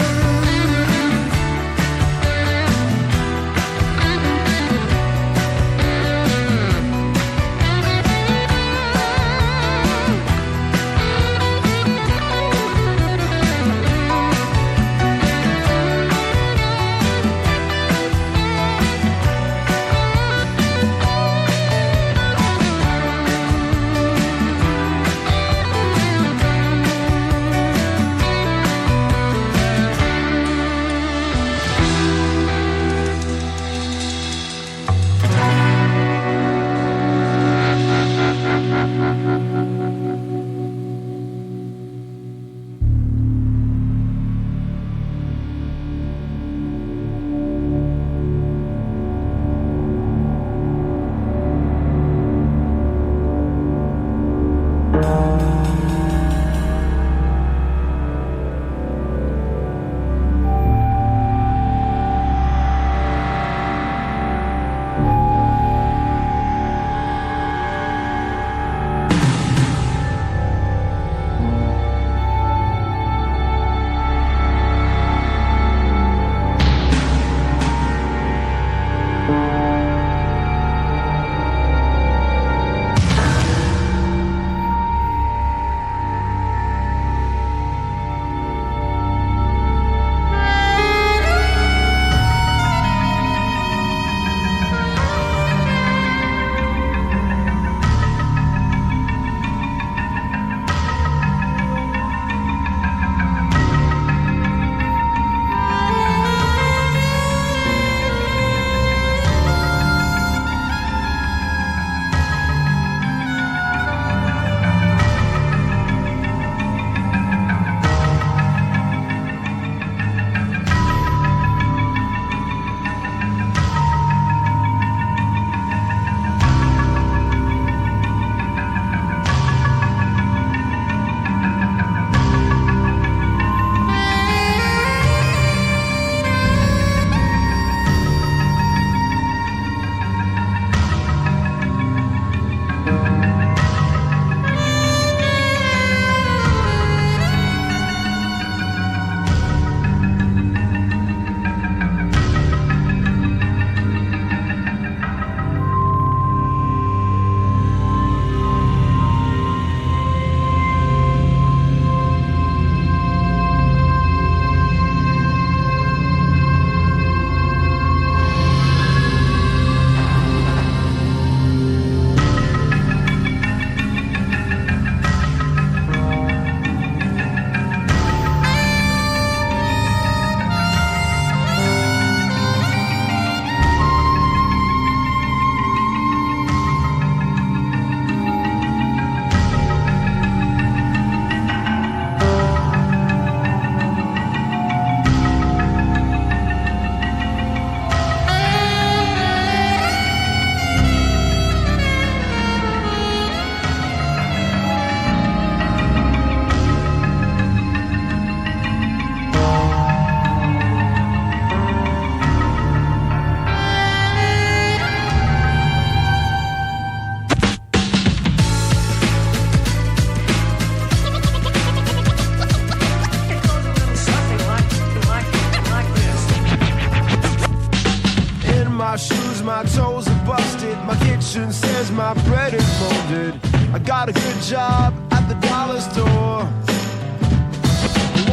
my toes are busted. My kitchen says my bread is molded. I got a good job at the dollar store.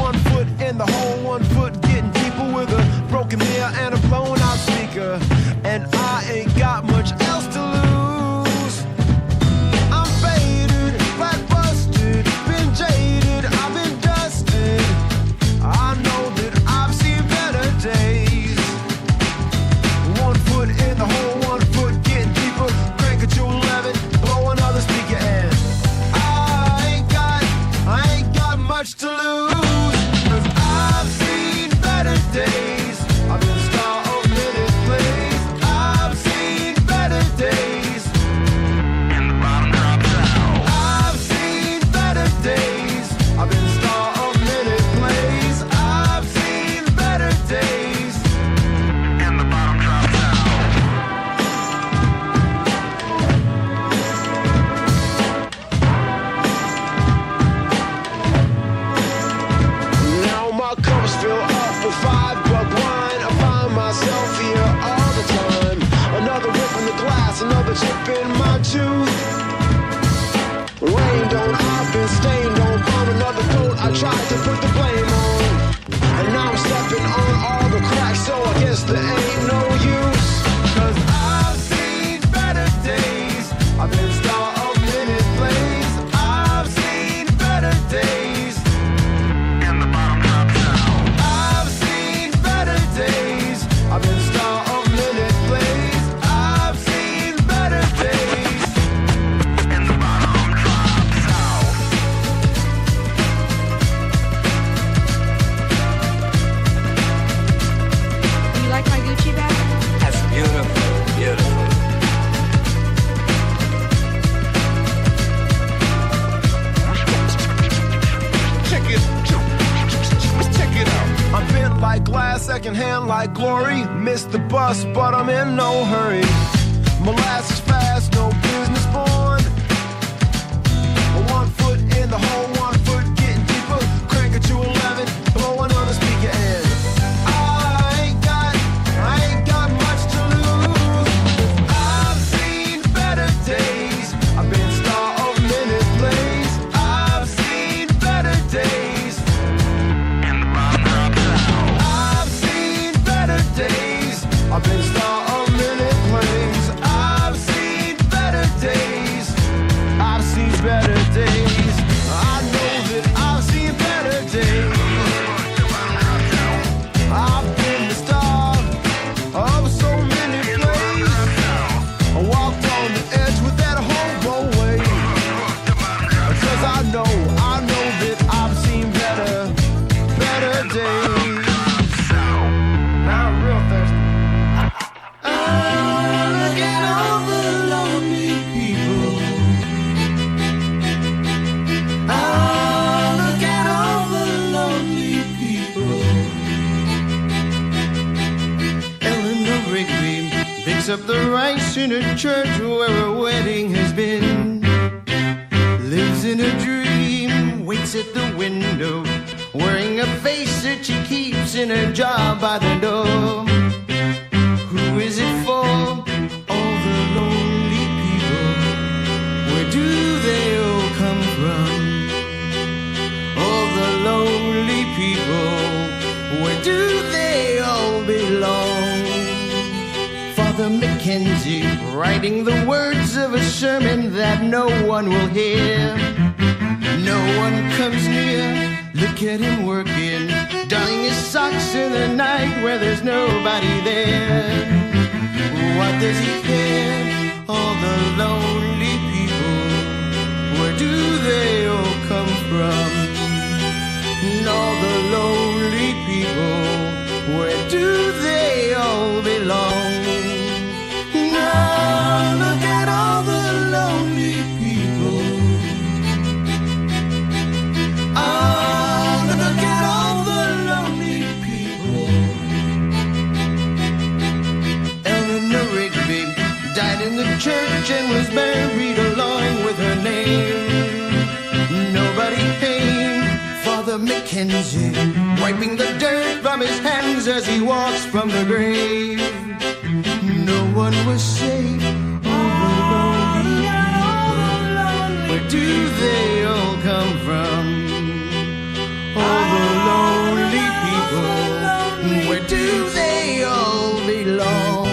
1 foot in the hole, 1 foot getting deeper with a broken mirror and a blown out speaker. And I ain't got much else to lose. I'm faded, flat busted, been jaded, I've been dusted. I know that I've seen better days. 1 foot in the hole, 1 foot getting deeper. Crank it to 11, blow another speaker and I ain't got $5 wine. I find myself here all the time. Another rip in the glass, another chip in my tooth. Rained on, I've been stained on. Found another coat I tried to put the blame on. And now I'm stepping on all the cracks, so I guess there ain't no use. 'Cause I've seen better days. I've been star of minute plays. I've seen better days. In the bottom drop sound. I've seen better days. I've been star of minute plays. I've seen better days. In the bottom drop sound. You like my Gucci bag? That's beautiful, beautiful. Check it out. I'm bent like glass, secondhand like glory. Missed the bus, but I'm in no hurry. Molasses fast, no business born. 1 foot in the hole, 1 foot getting deeper. Crank it to 11, blowing on the speaker end. I ain't got much to lose. I've seen better days. I've been star of minute plays. I've seen better days. I've seen better days. I've been star of minute plays. I've seen better days. I've seen better days. I know that I've seen better days. I've been the star of so many plays. I walked on the edge with that hobo wave. 'Cause I know that I've seen better days. Now I'm real thirsty. Look at all the lonely people. Look at all the lonely people. Eleanor Rigby picks up the rice in a church where a wedding has been. Lives in a dream, waits at the window, wearing a face that she keeps in a jar by the door. Who is it for? All the lonely people. Where do they all come from? All the lonely people. Where do they all belong? Father Mackenzie writing the words of a sermon that no one will hear. No one comes near. Look at him working, darning his socks in the night where there's nobody there. What does he care? All the lonely people. Where do they all come from? And all the lonely people. Where do they all belong? Now look at all the lonely people. Look at all the lonely people. Eleanor Rigby died in the church and was buried along with her name. Nobody came. Father Mackenzie wiping the dirt from his hands as he walks from the grave. No one was safe. All the lonely people. Where do they all come from? All the lonely people. Where do they all belong?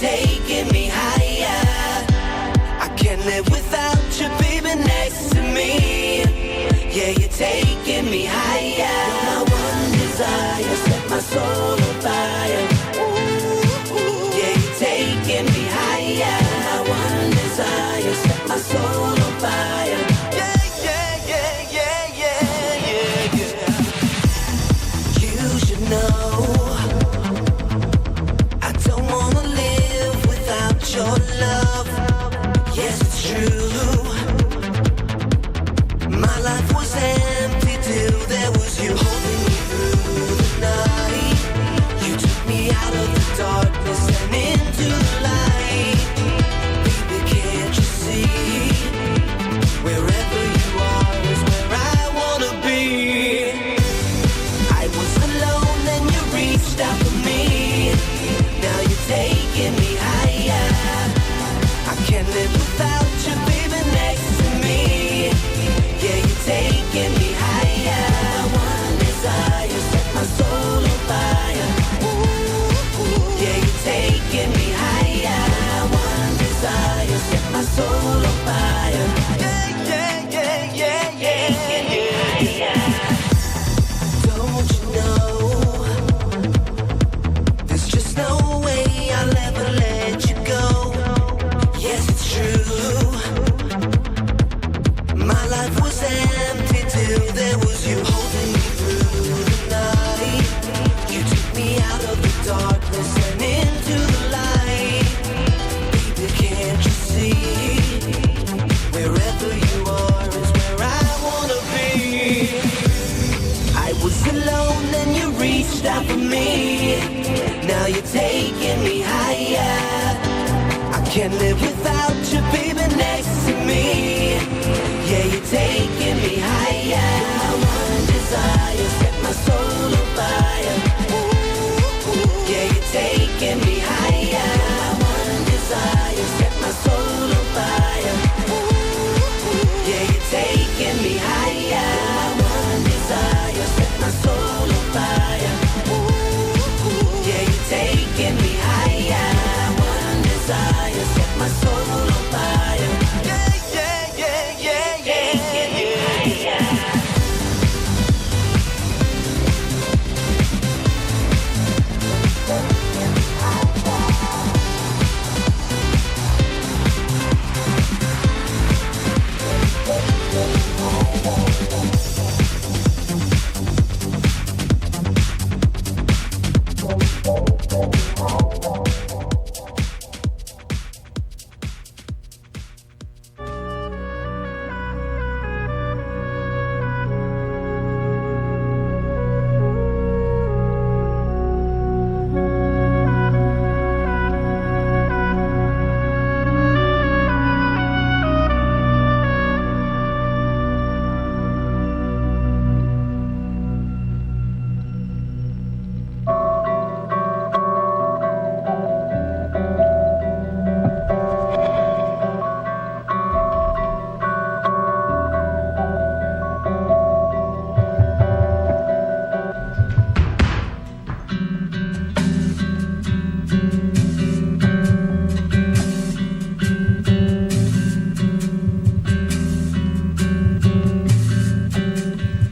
taking me higher. I can't live without you, baby, next to me. Yeah, you're taking me higher. You're my one desire, set my soul on fire. Yeah, you're taking me higher. My one desire, set my soul on fire. Yeah, yeah, yeah, yeah, yeah, yeah, yeah. You should know I don't wanna live without your love. Yes, it's true. My life was empty till there was you holding me through the night. You took me out of the darkness and into the light. Baby, can't you see? Wherever you are is where I wanna be. I was alone, then you reached out for me. Now you're taking me higher. I can't live without you, baby, next to me. Yeah, you're taking me higher. My one desire, set my soul on fire. Yeah, you're taking me higher. My one desire, set my soul on fire. Yeah, yeah, yeah, yeah, yeah, yeah, yeah. Don't you know? There's just no way I'll ever let you go. Yes, it's true. My life was empty till there was you holding me through the night. You took me out of the darkness and into the light. Baby, can't you see? Wherever you are is where I wanna be. I was alone and you reached out for me. Now you're taking me higher. I can't live without you, baby, next to me. Yeah, you're taking me higher. My one desire, set my soul on fire. Yeah, you're taking me higher. My one desire, set my soul on fire. Yeah, you're taking me higher. My one desire, set my soul on fire. Yeah, you're taking me higher. One desire, set my soul on fire. Yeah, yeah, yeah, yeah, yeah, yeah, yeah.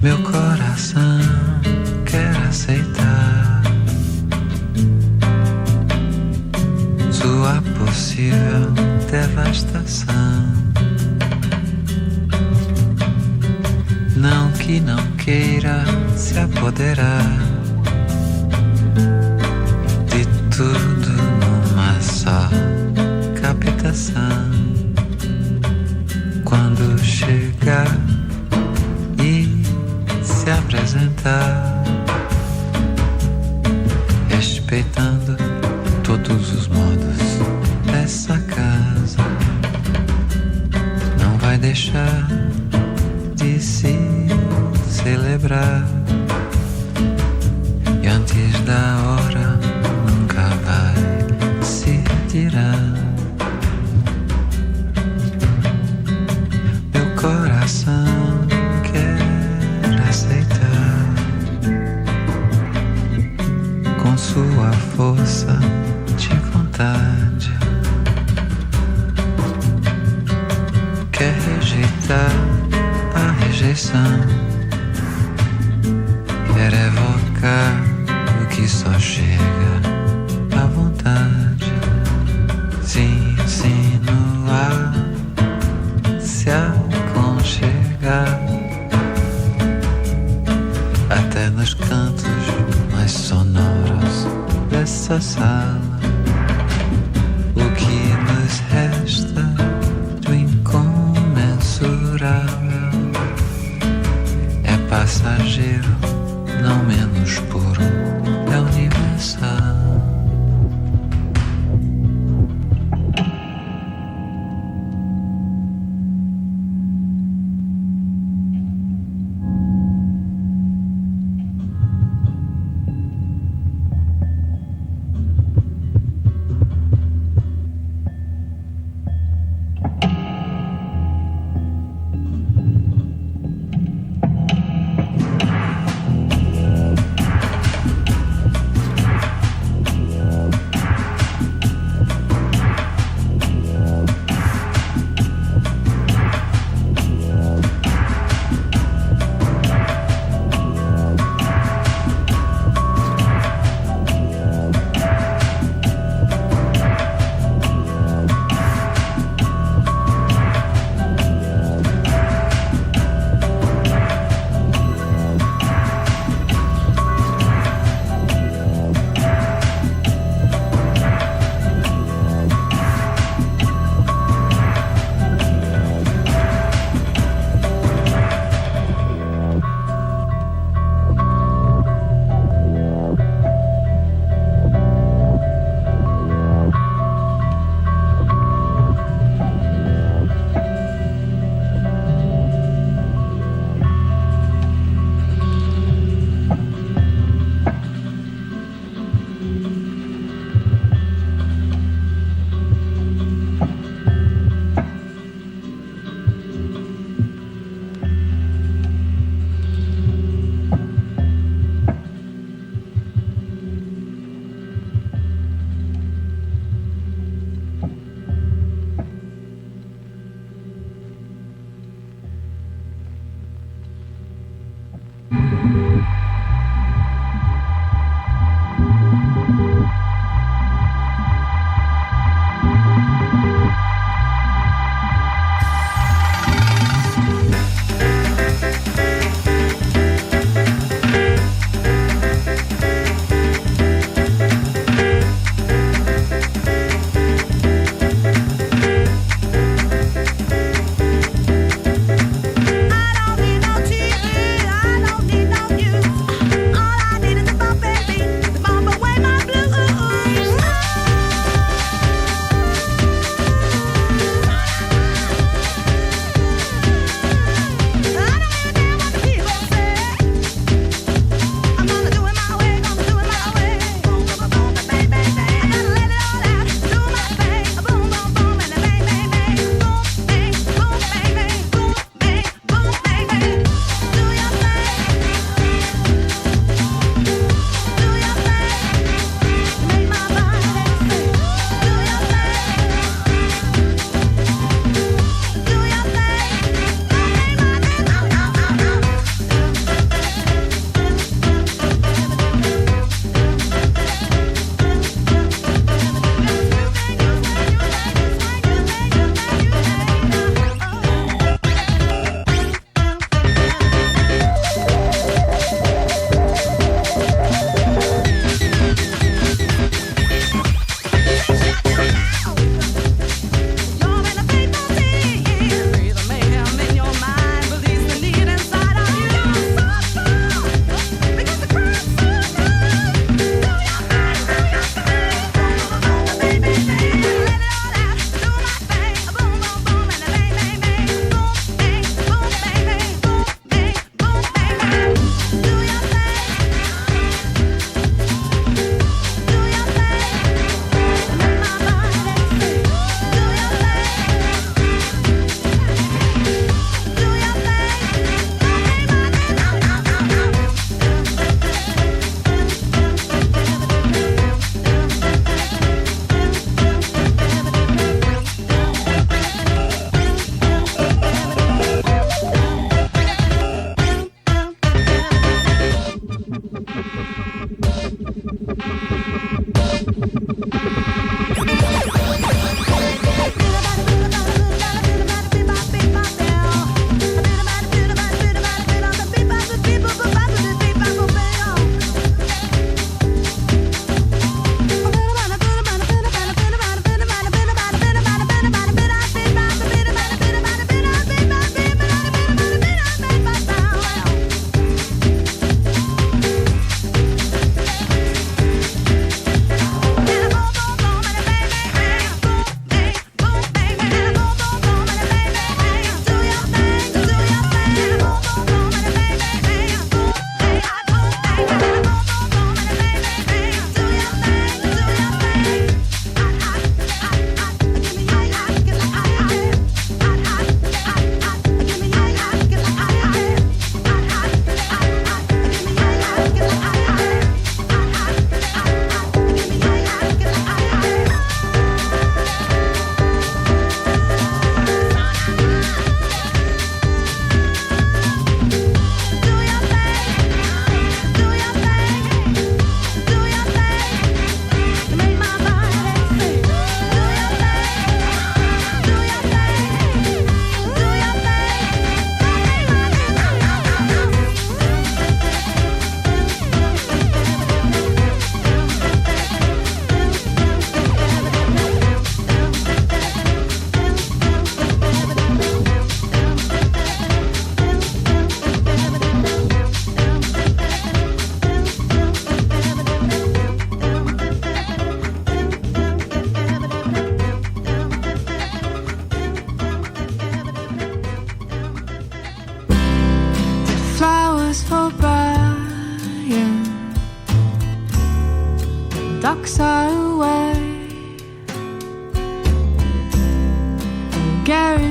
Meu coração quer aceitar sua possível devastação. Não que não queira se apoderar de tudo numa só captação. Quando chegar e se apresentar, respeitando todos os modos dessa casa, não vai deixar de se celebrar. E antes da hora nunca vai se retirar. Meu coração quer aceitar com sua força de vontade evitar a rejeição. Quer evocar o que só chega à vontade. Se insinuar, se aconchegar até nos cantos mais sonoros dessa sala. O que nos resta do incomensurável é passageiro, não menos puro, é universal.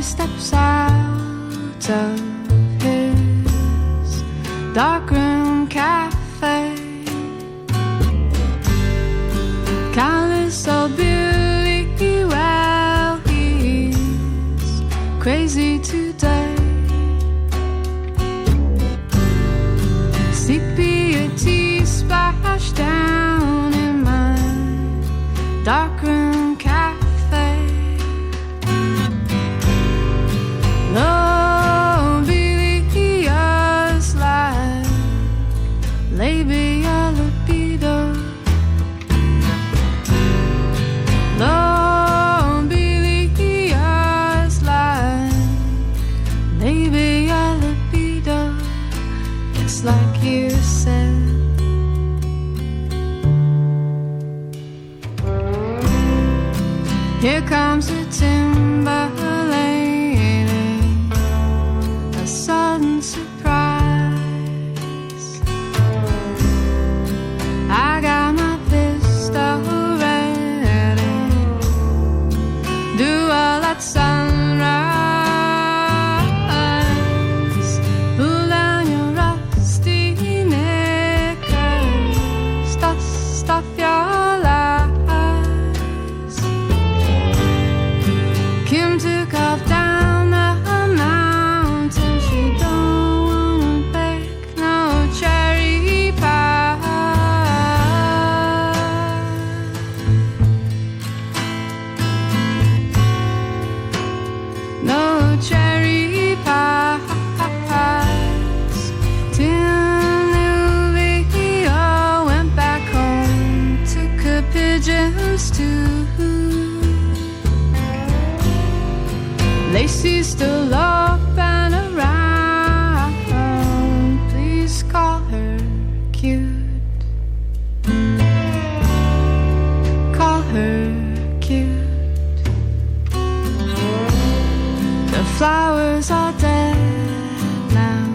steps out of his darkroom cafe. Calypso Billy, well, he's crazy today. Sepia tea splashed down in my darkroom cafe. Low bilious like labia libido. Low bilious like labia libido. It's like you said. Here comes a timber lady, a sudden surprise. I got my pistol ready, duel at sunrise. Pull down your rusty knickers, stuff your lies. Kim took off down the mountain. She don't wanna bake no cherry pie. No cherry pies. Tim Nuvio went back home, took her pigeons too. Lacey's still up and around. Please call her cute. Call her cute. The flowers are dead now.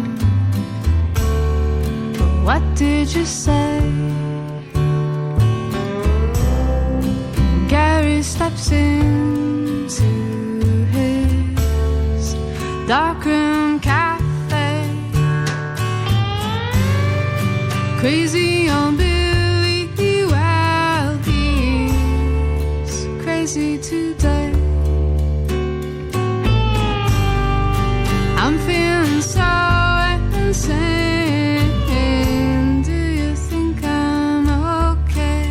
But what did you say? Gary steps into his darkroom cafe. Crazy on Billy, well, he's crazy today. I'm feeling so insane. Do you think I'm okay?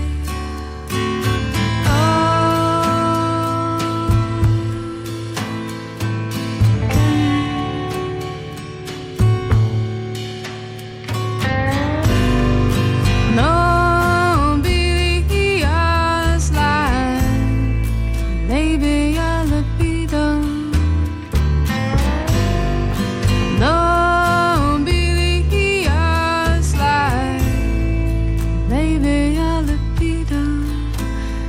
No bilious like labia libido. No bilious like labia libido.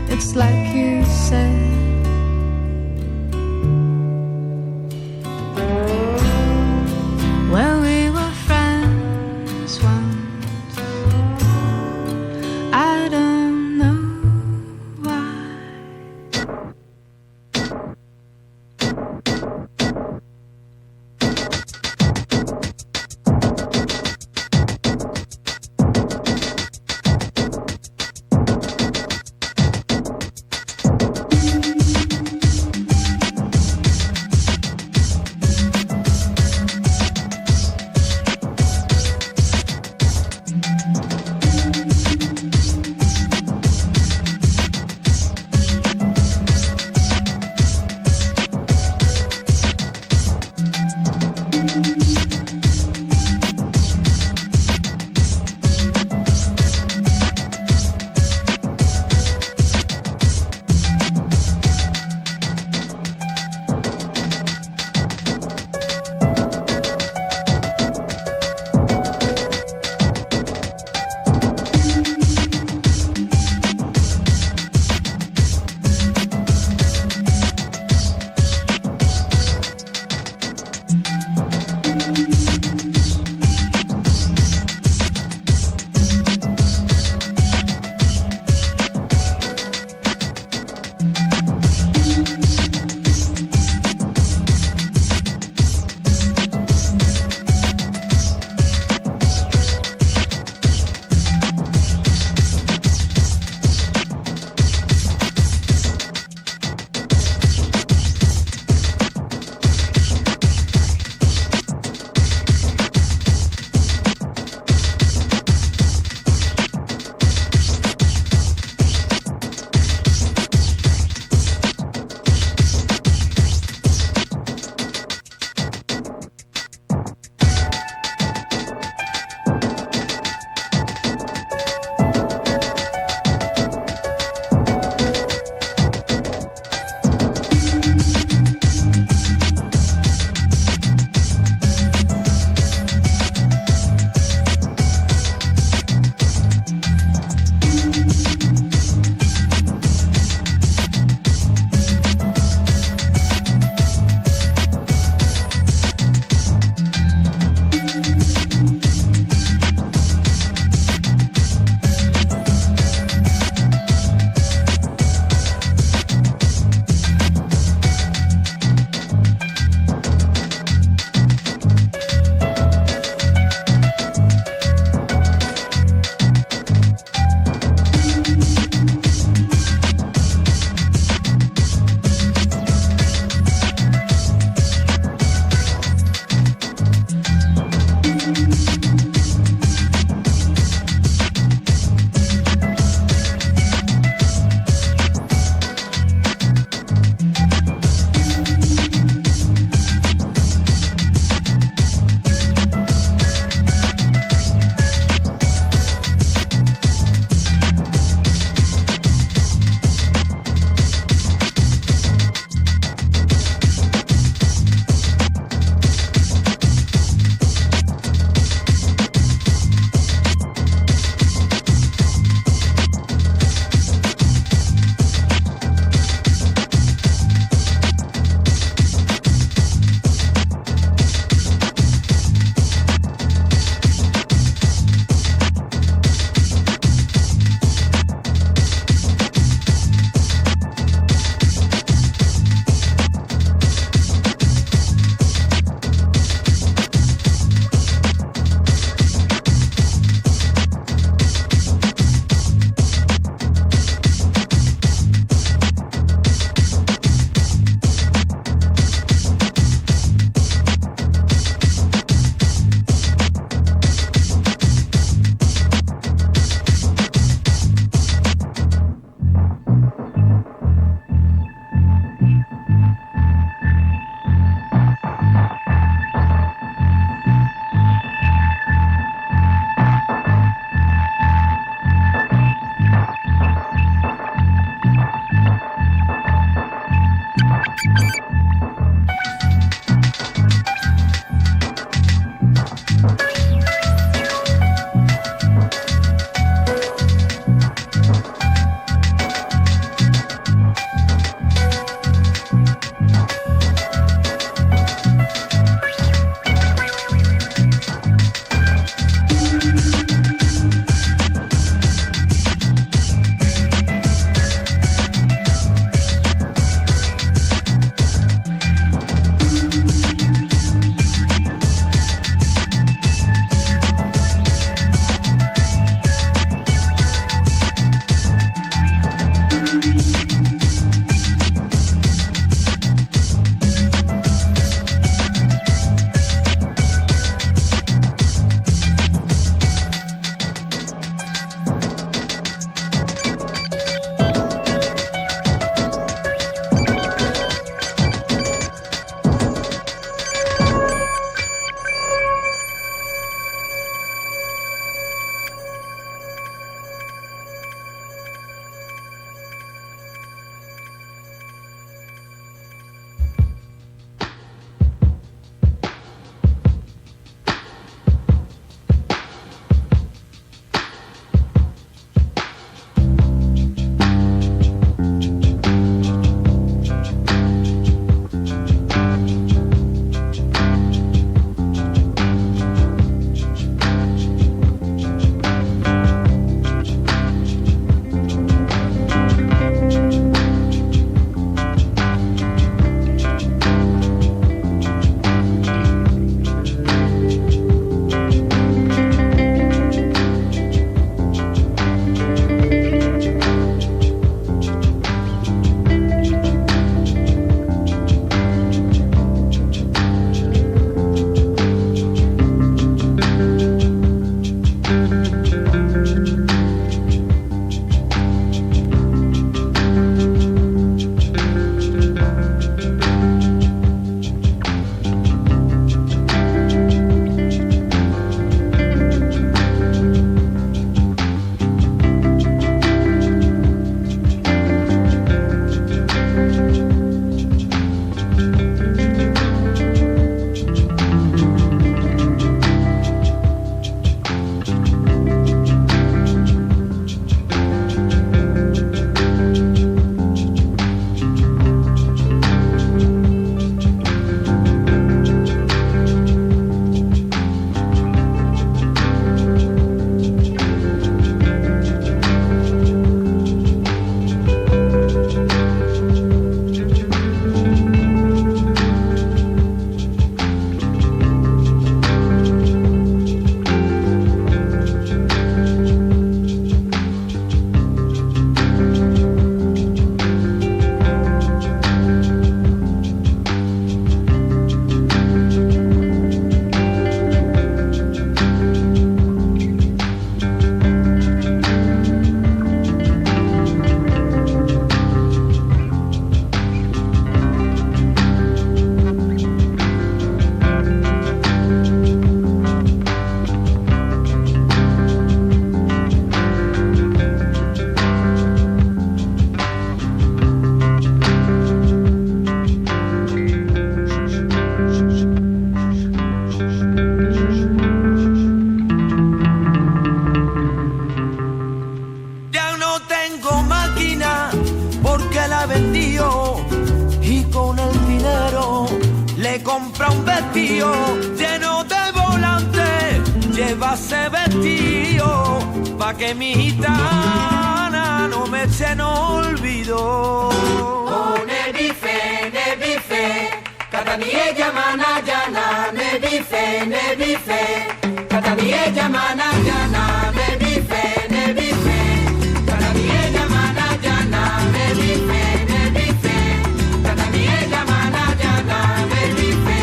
It's like you said. Well, we were friends once. I don't know why. compra un vestido lleno de volantes, lleva ese vestido pa' que mi gitana no me eche en olvido. Oh, nebife, katanie yamana yana, nebife, katanie yamana yana, nebife, katanie yamana yana, nebife, katanie yamana yana, nebife,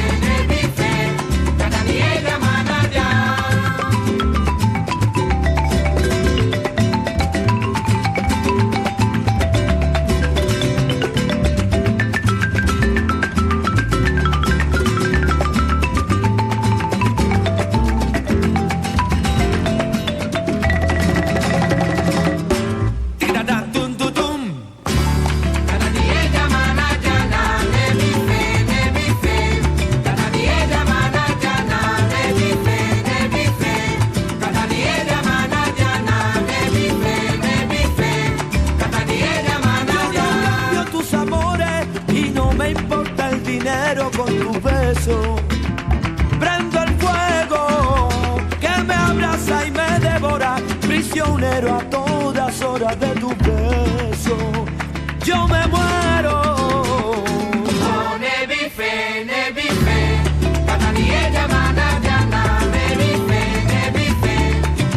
katanie yamana yana. muero con tus besos. Prendo el fuego que me abraza y me devora, prisionero a todas horas de tus besos. Yo me muero. Oh, nebife, Catania llamada Jana, nebife,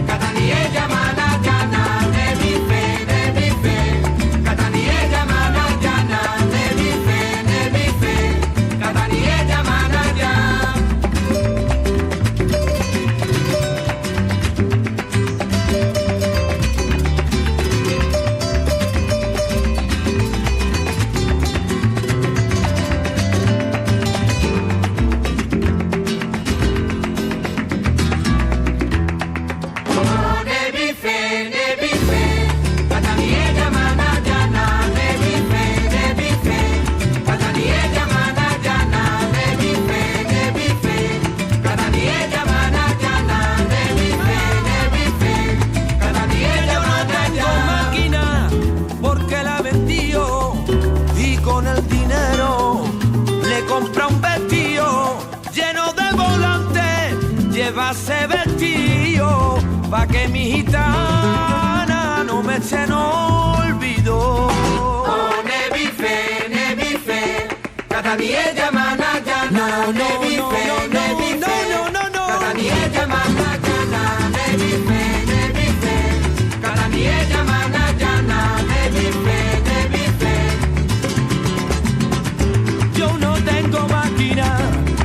Catania llamada Jana, nebife, Catania llamada Jana, nebife, Catania llamada Jana. Ese vestido pa' que mi gitana no me eche en olvido. Oh, nebife, Catania llamada Jana, nebife, Catania llamada Jana, nebife, Catania llamada Jana, nebife. Yo no tengo máquina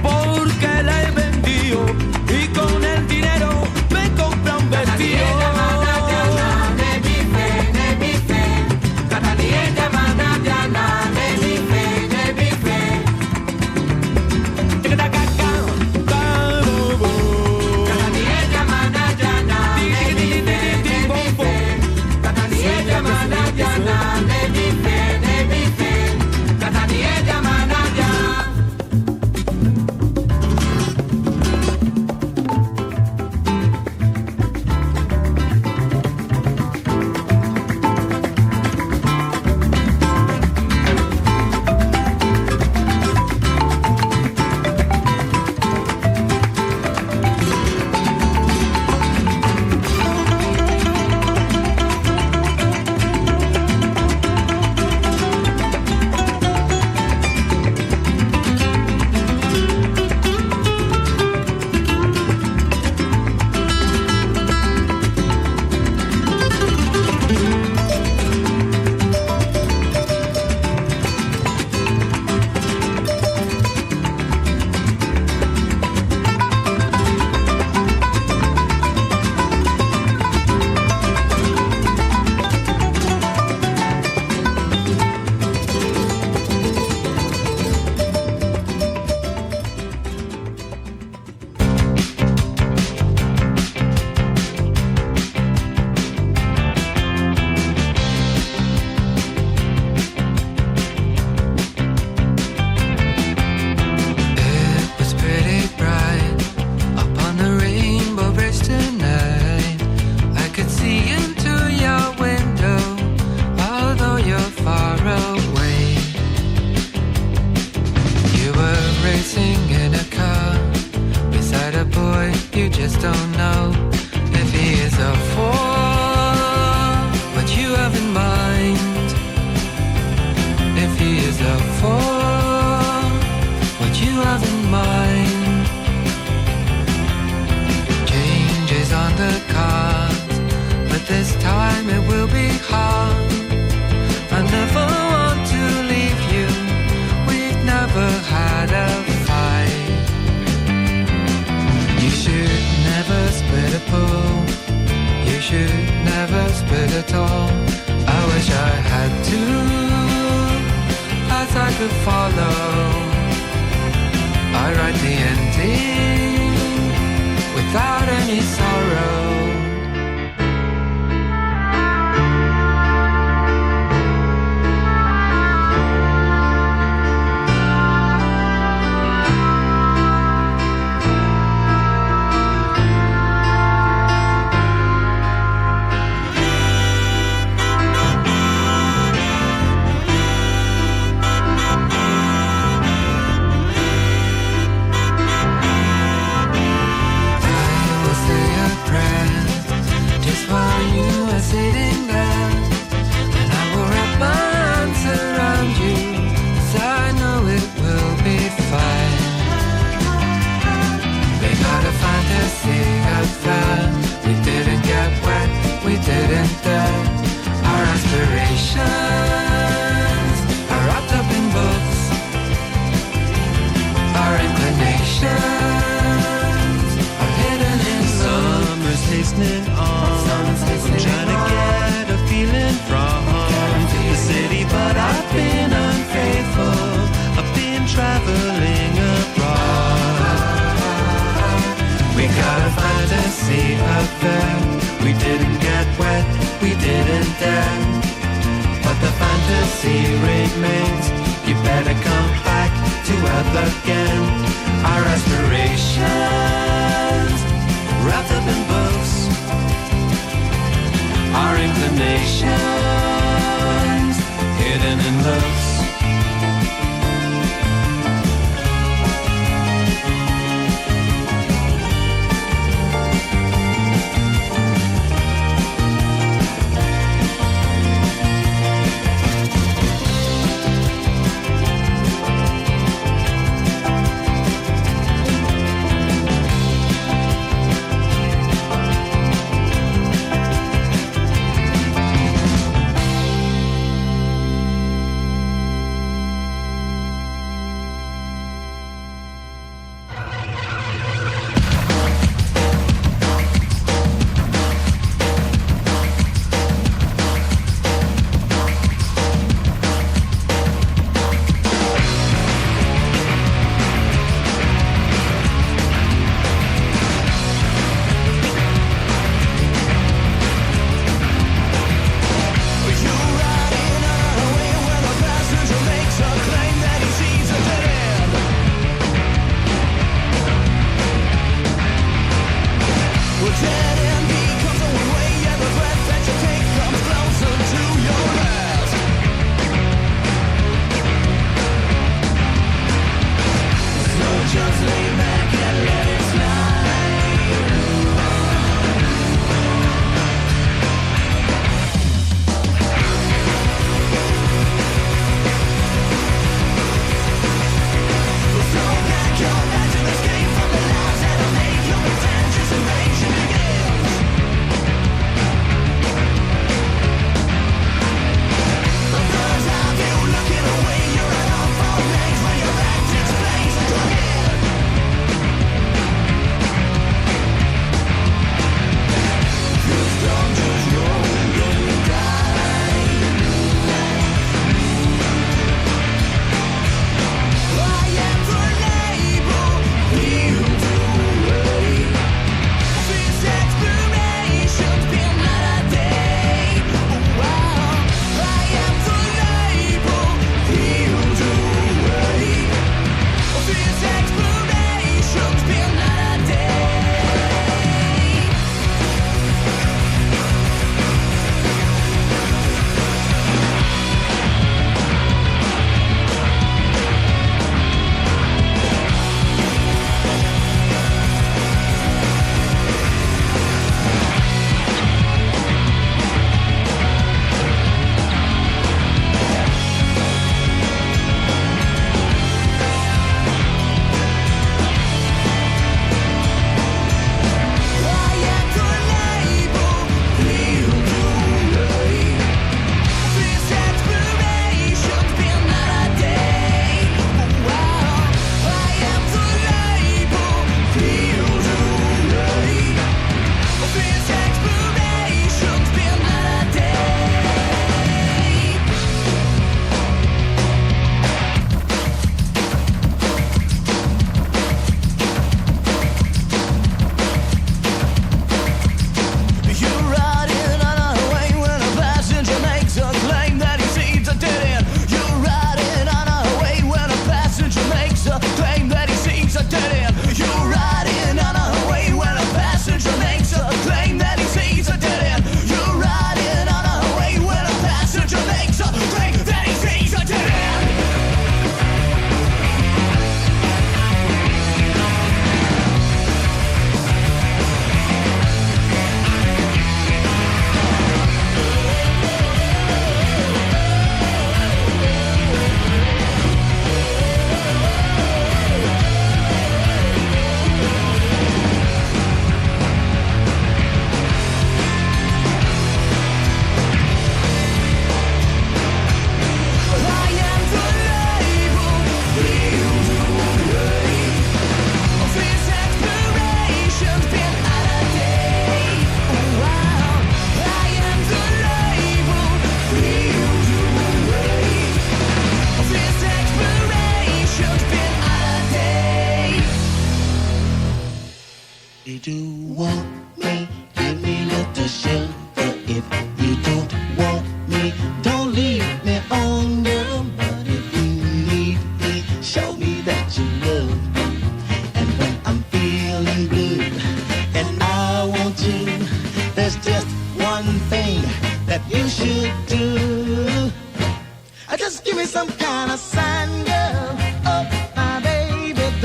porque la he vendido y con el dinero me compra un vestido.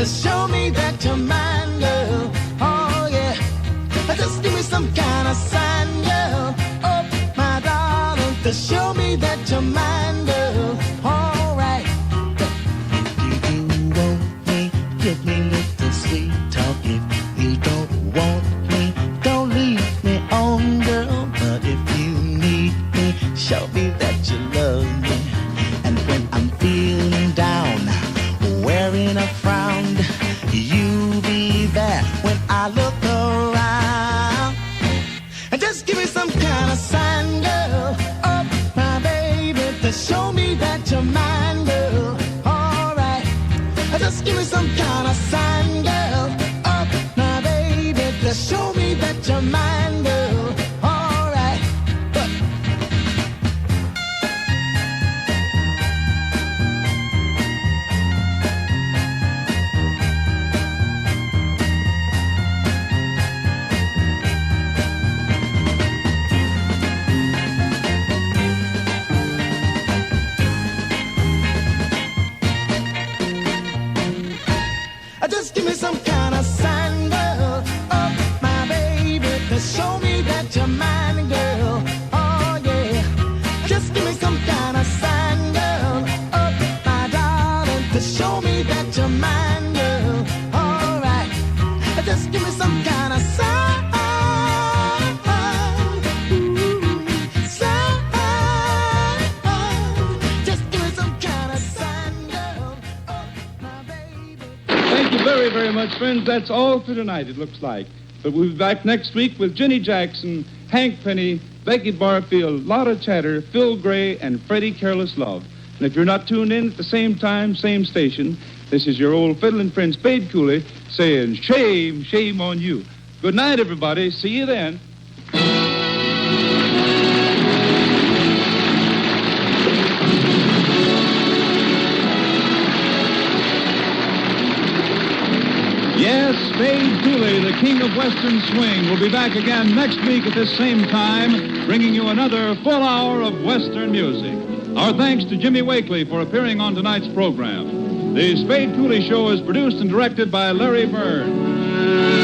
to show me that you're mine, girl. Oh yeah, just give me some kind of sign, girl. Oh my darling, to show me that you're mine, girl. All right. If you want me, give me little sweet talk. If you don't want me, don't leave me on, girl. But if you need me, show me that you love me. And when I'm feeling down, wearing a frown, you be there when I look around. And just give me some kind of sign, girl. Oh, my baby, to show me that you're mine, girl. All right. Just give me some kind of sign, girl. Oh, my baby, to show me that you're mine, girl. All right. Just give me some kind of sign, girl. Oh, my baby, to show me that you're mine, girl. Oh, yeah. Just give me some kind of sign, girl. Oh, my darling, to show me that you're mine, girl. All right. Just give me some kind of sign. Just give me some kind of sign, girl. Oh, my baby. Thank you very, very much, friends. That's all for tonight, it looks like. But we'll be back next week with Jenny Jackson, Hank Penny, Becky Barfield, Lotta Chatter, Phil Gray, and Freddie Careless Love. And if you're not tuned in at the same time, same station, this is your old fiddling friend Spade Cooley saying, shame, shame on you. Good night, everybody. See you then. Yes, Spade Cooley, the king of Western swing, will be back again next week at this same time, bringing you another full hour of Western music. Our thanks to Jimmy Wakely for appearing on tonight's program. The Spade Cooley Show is produced and directed by Larry Byrne.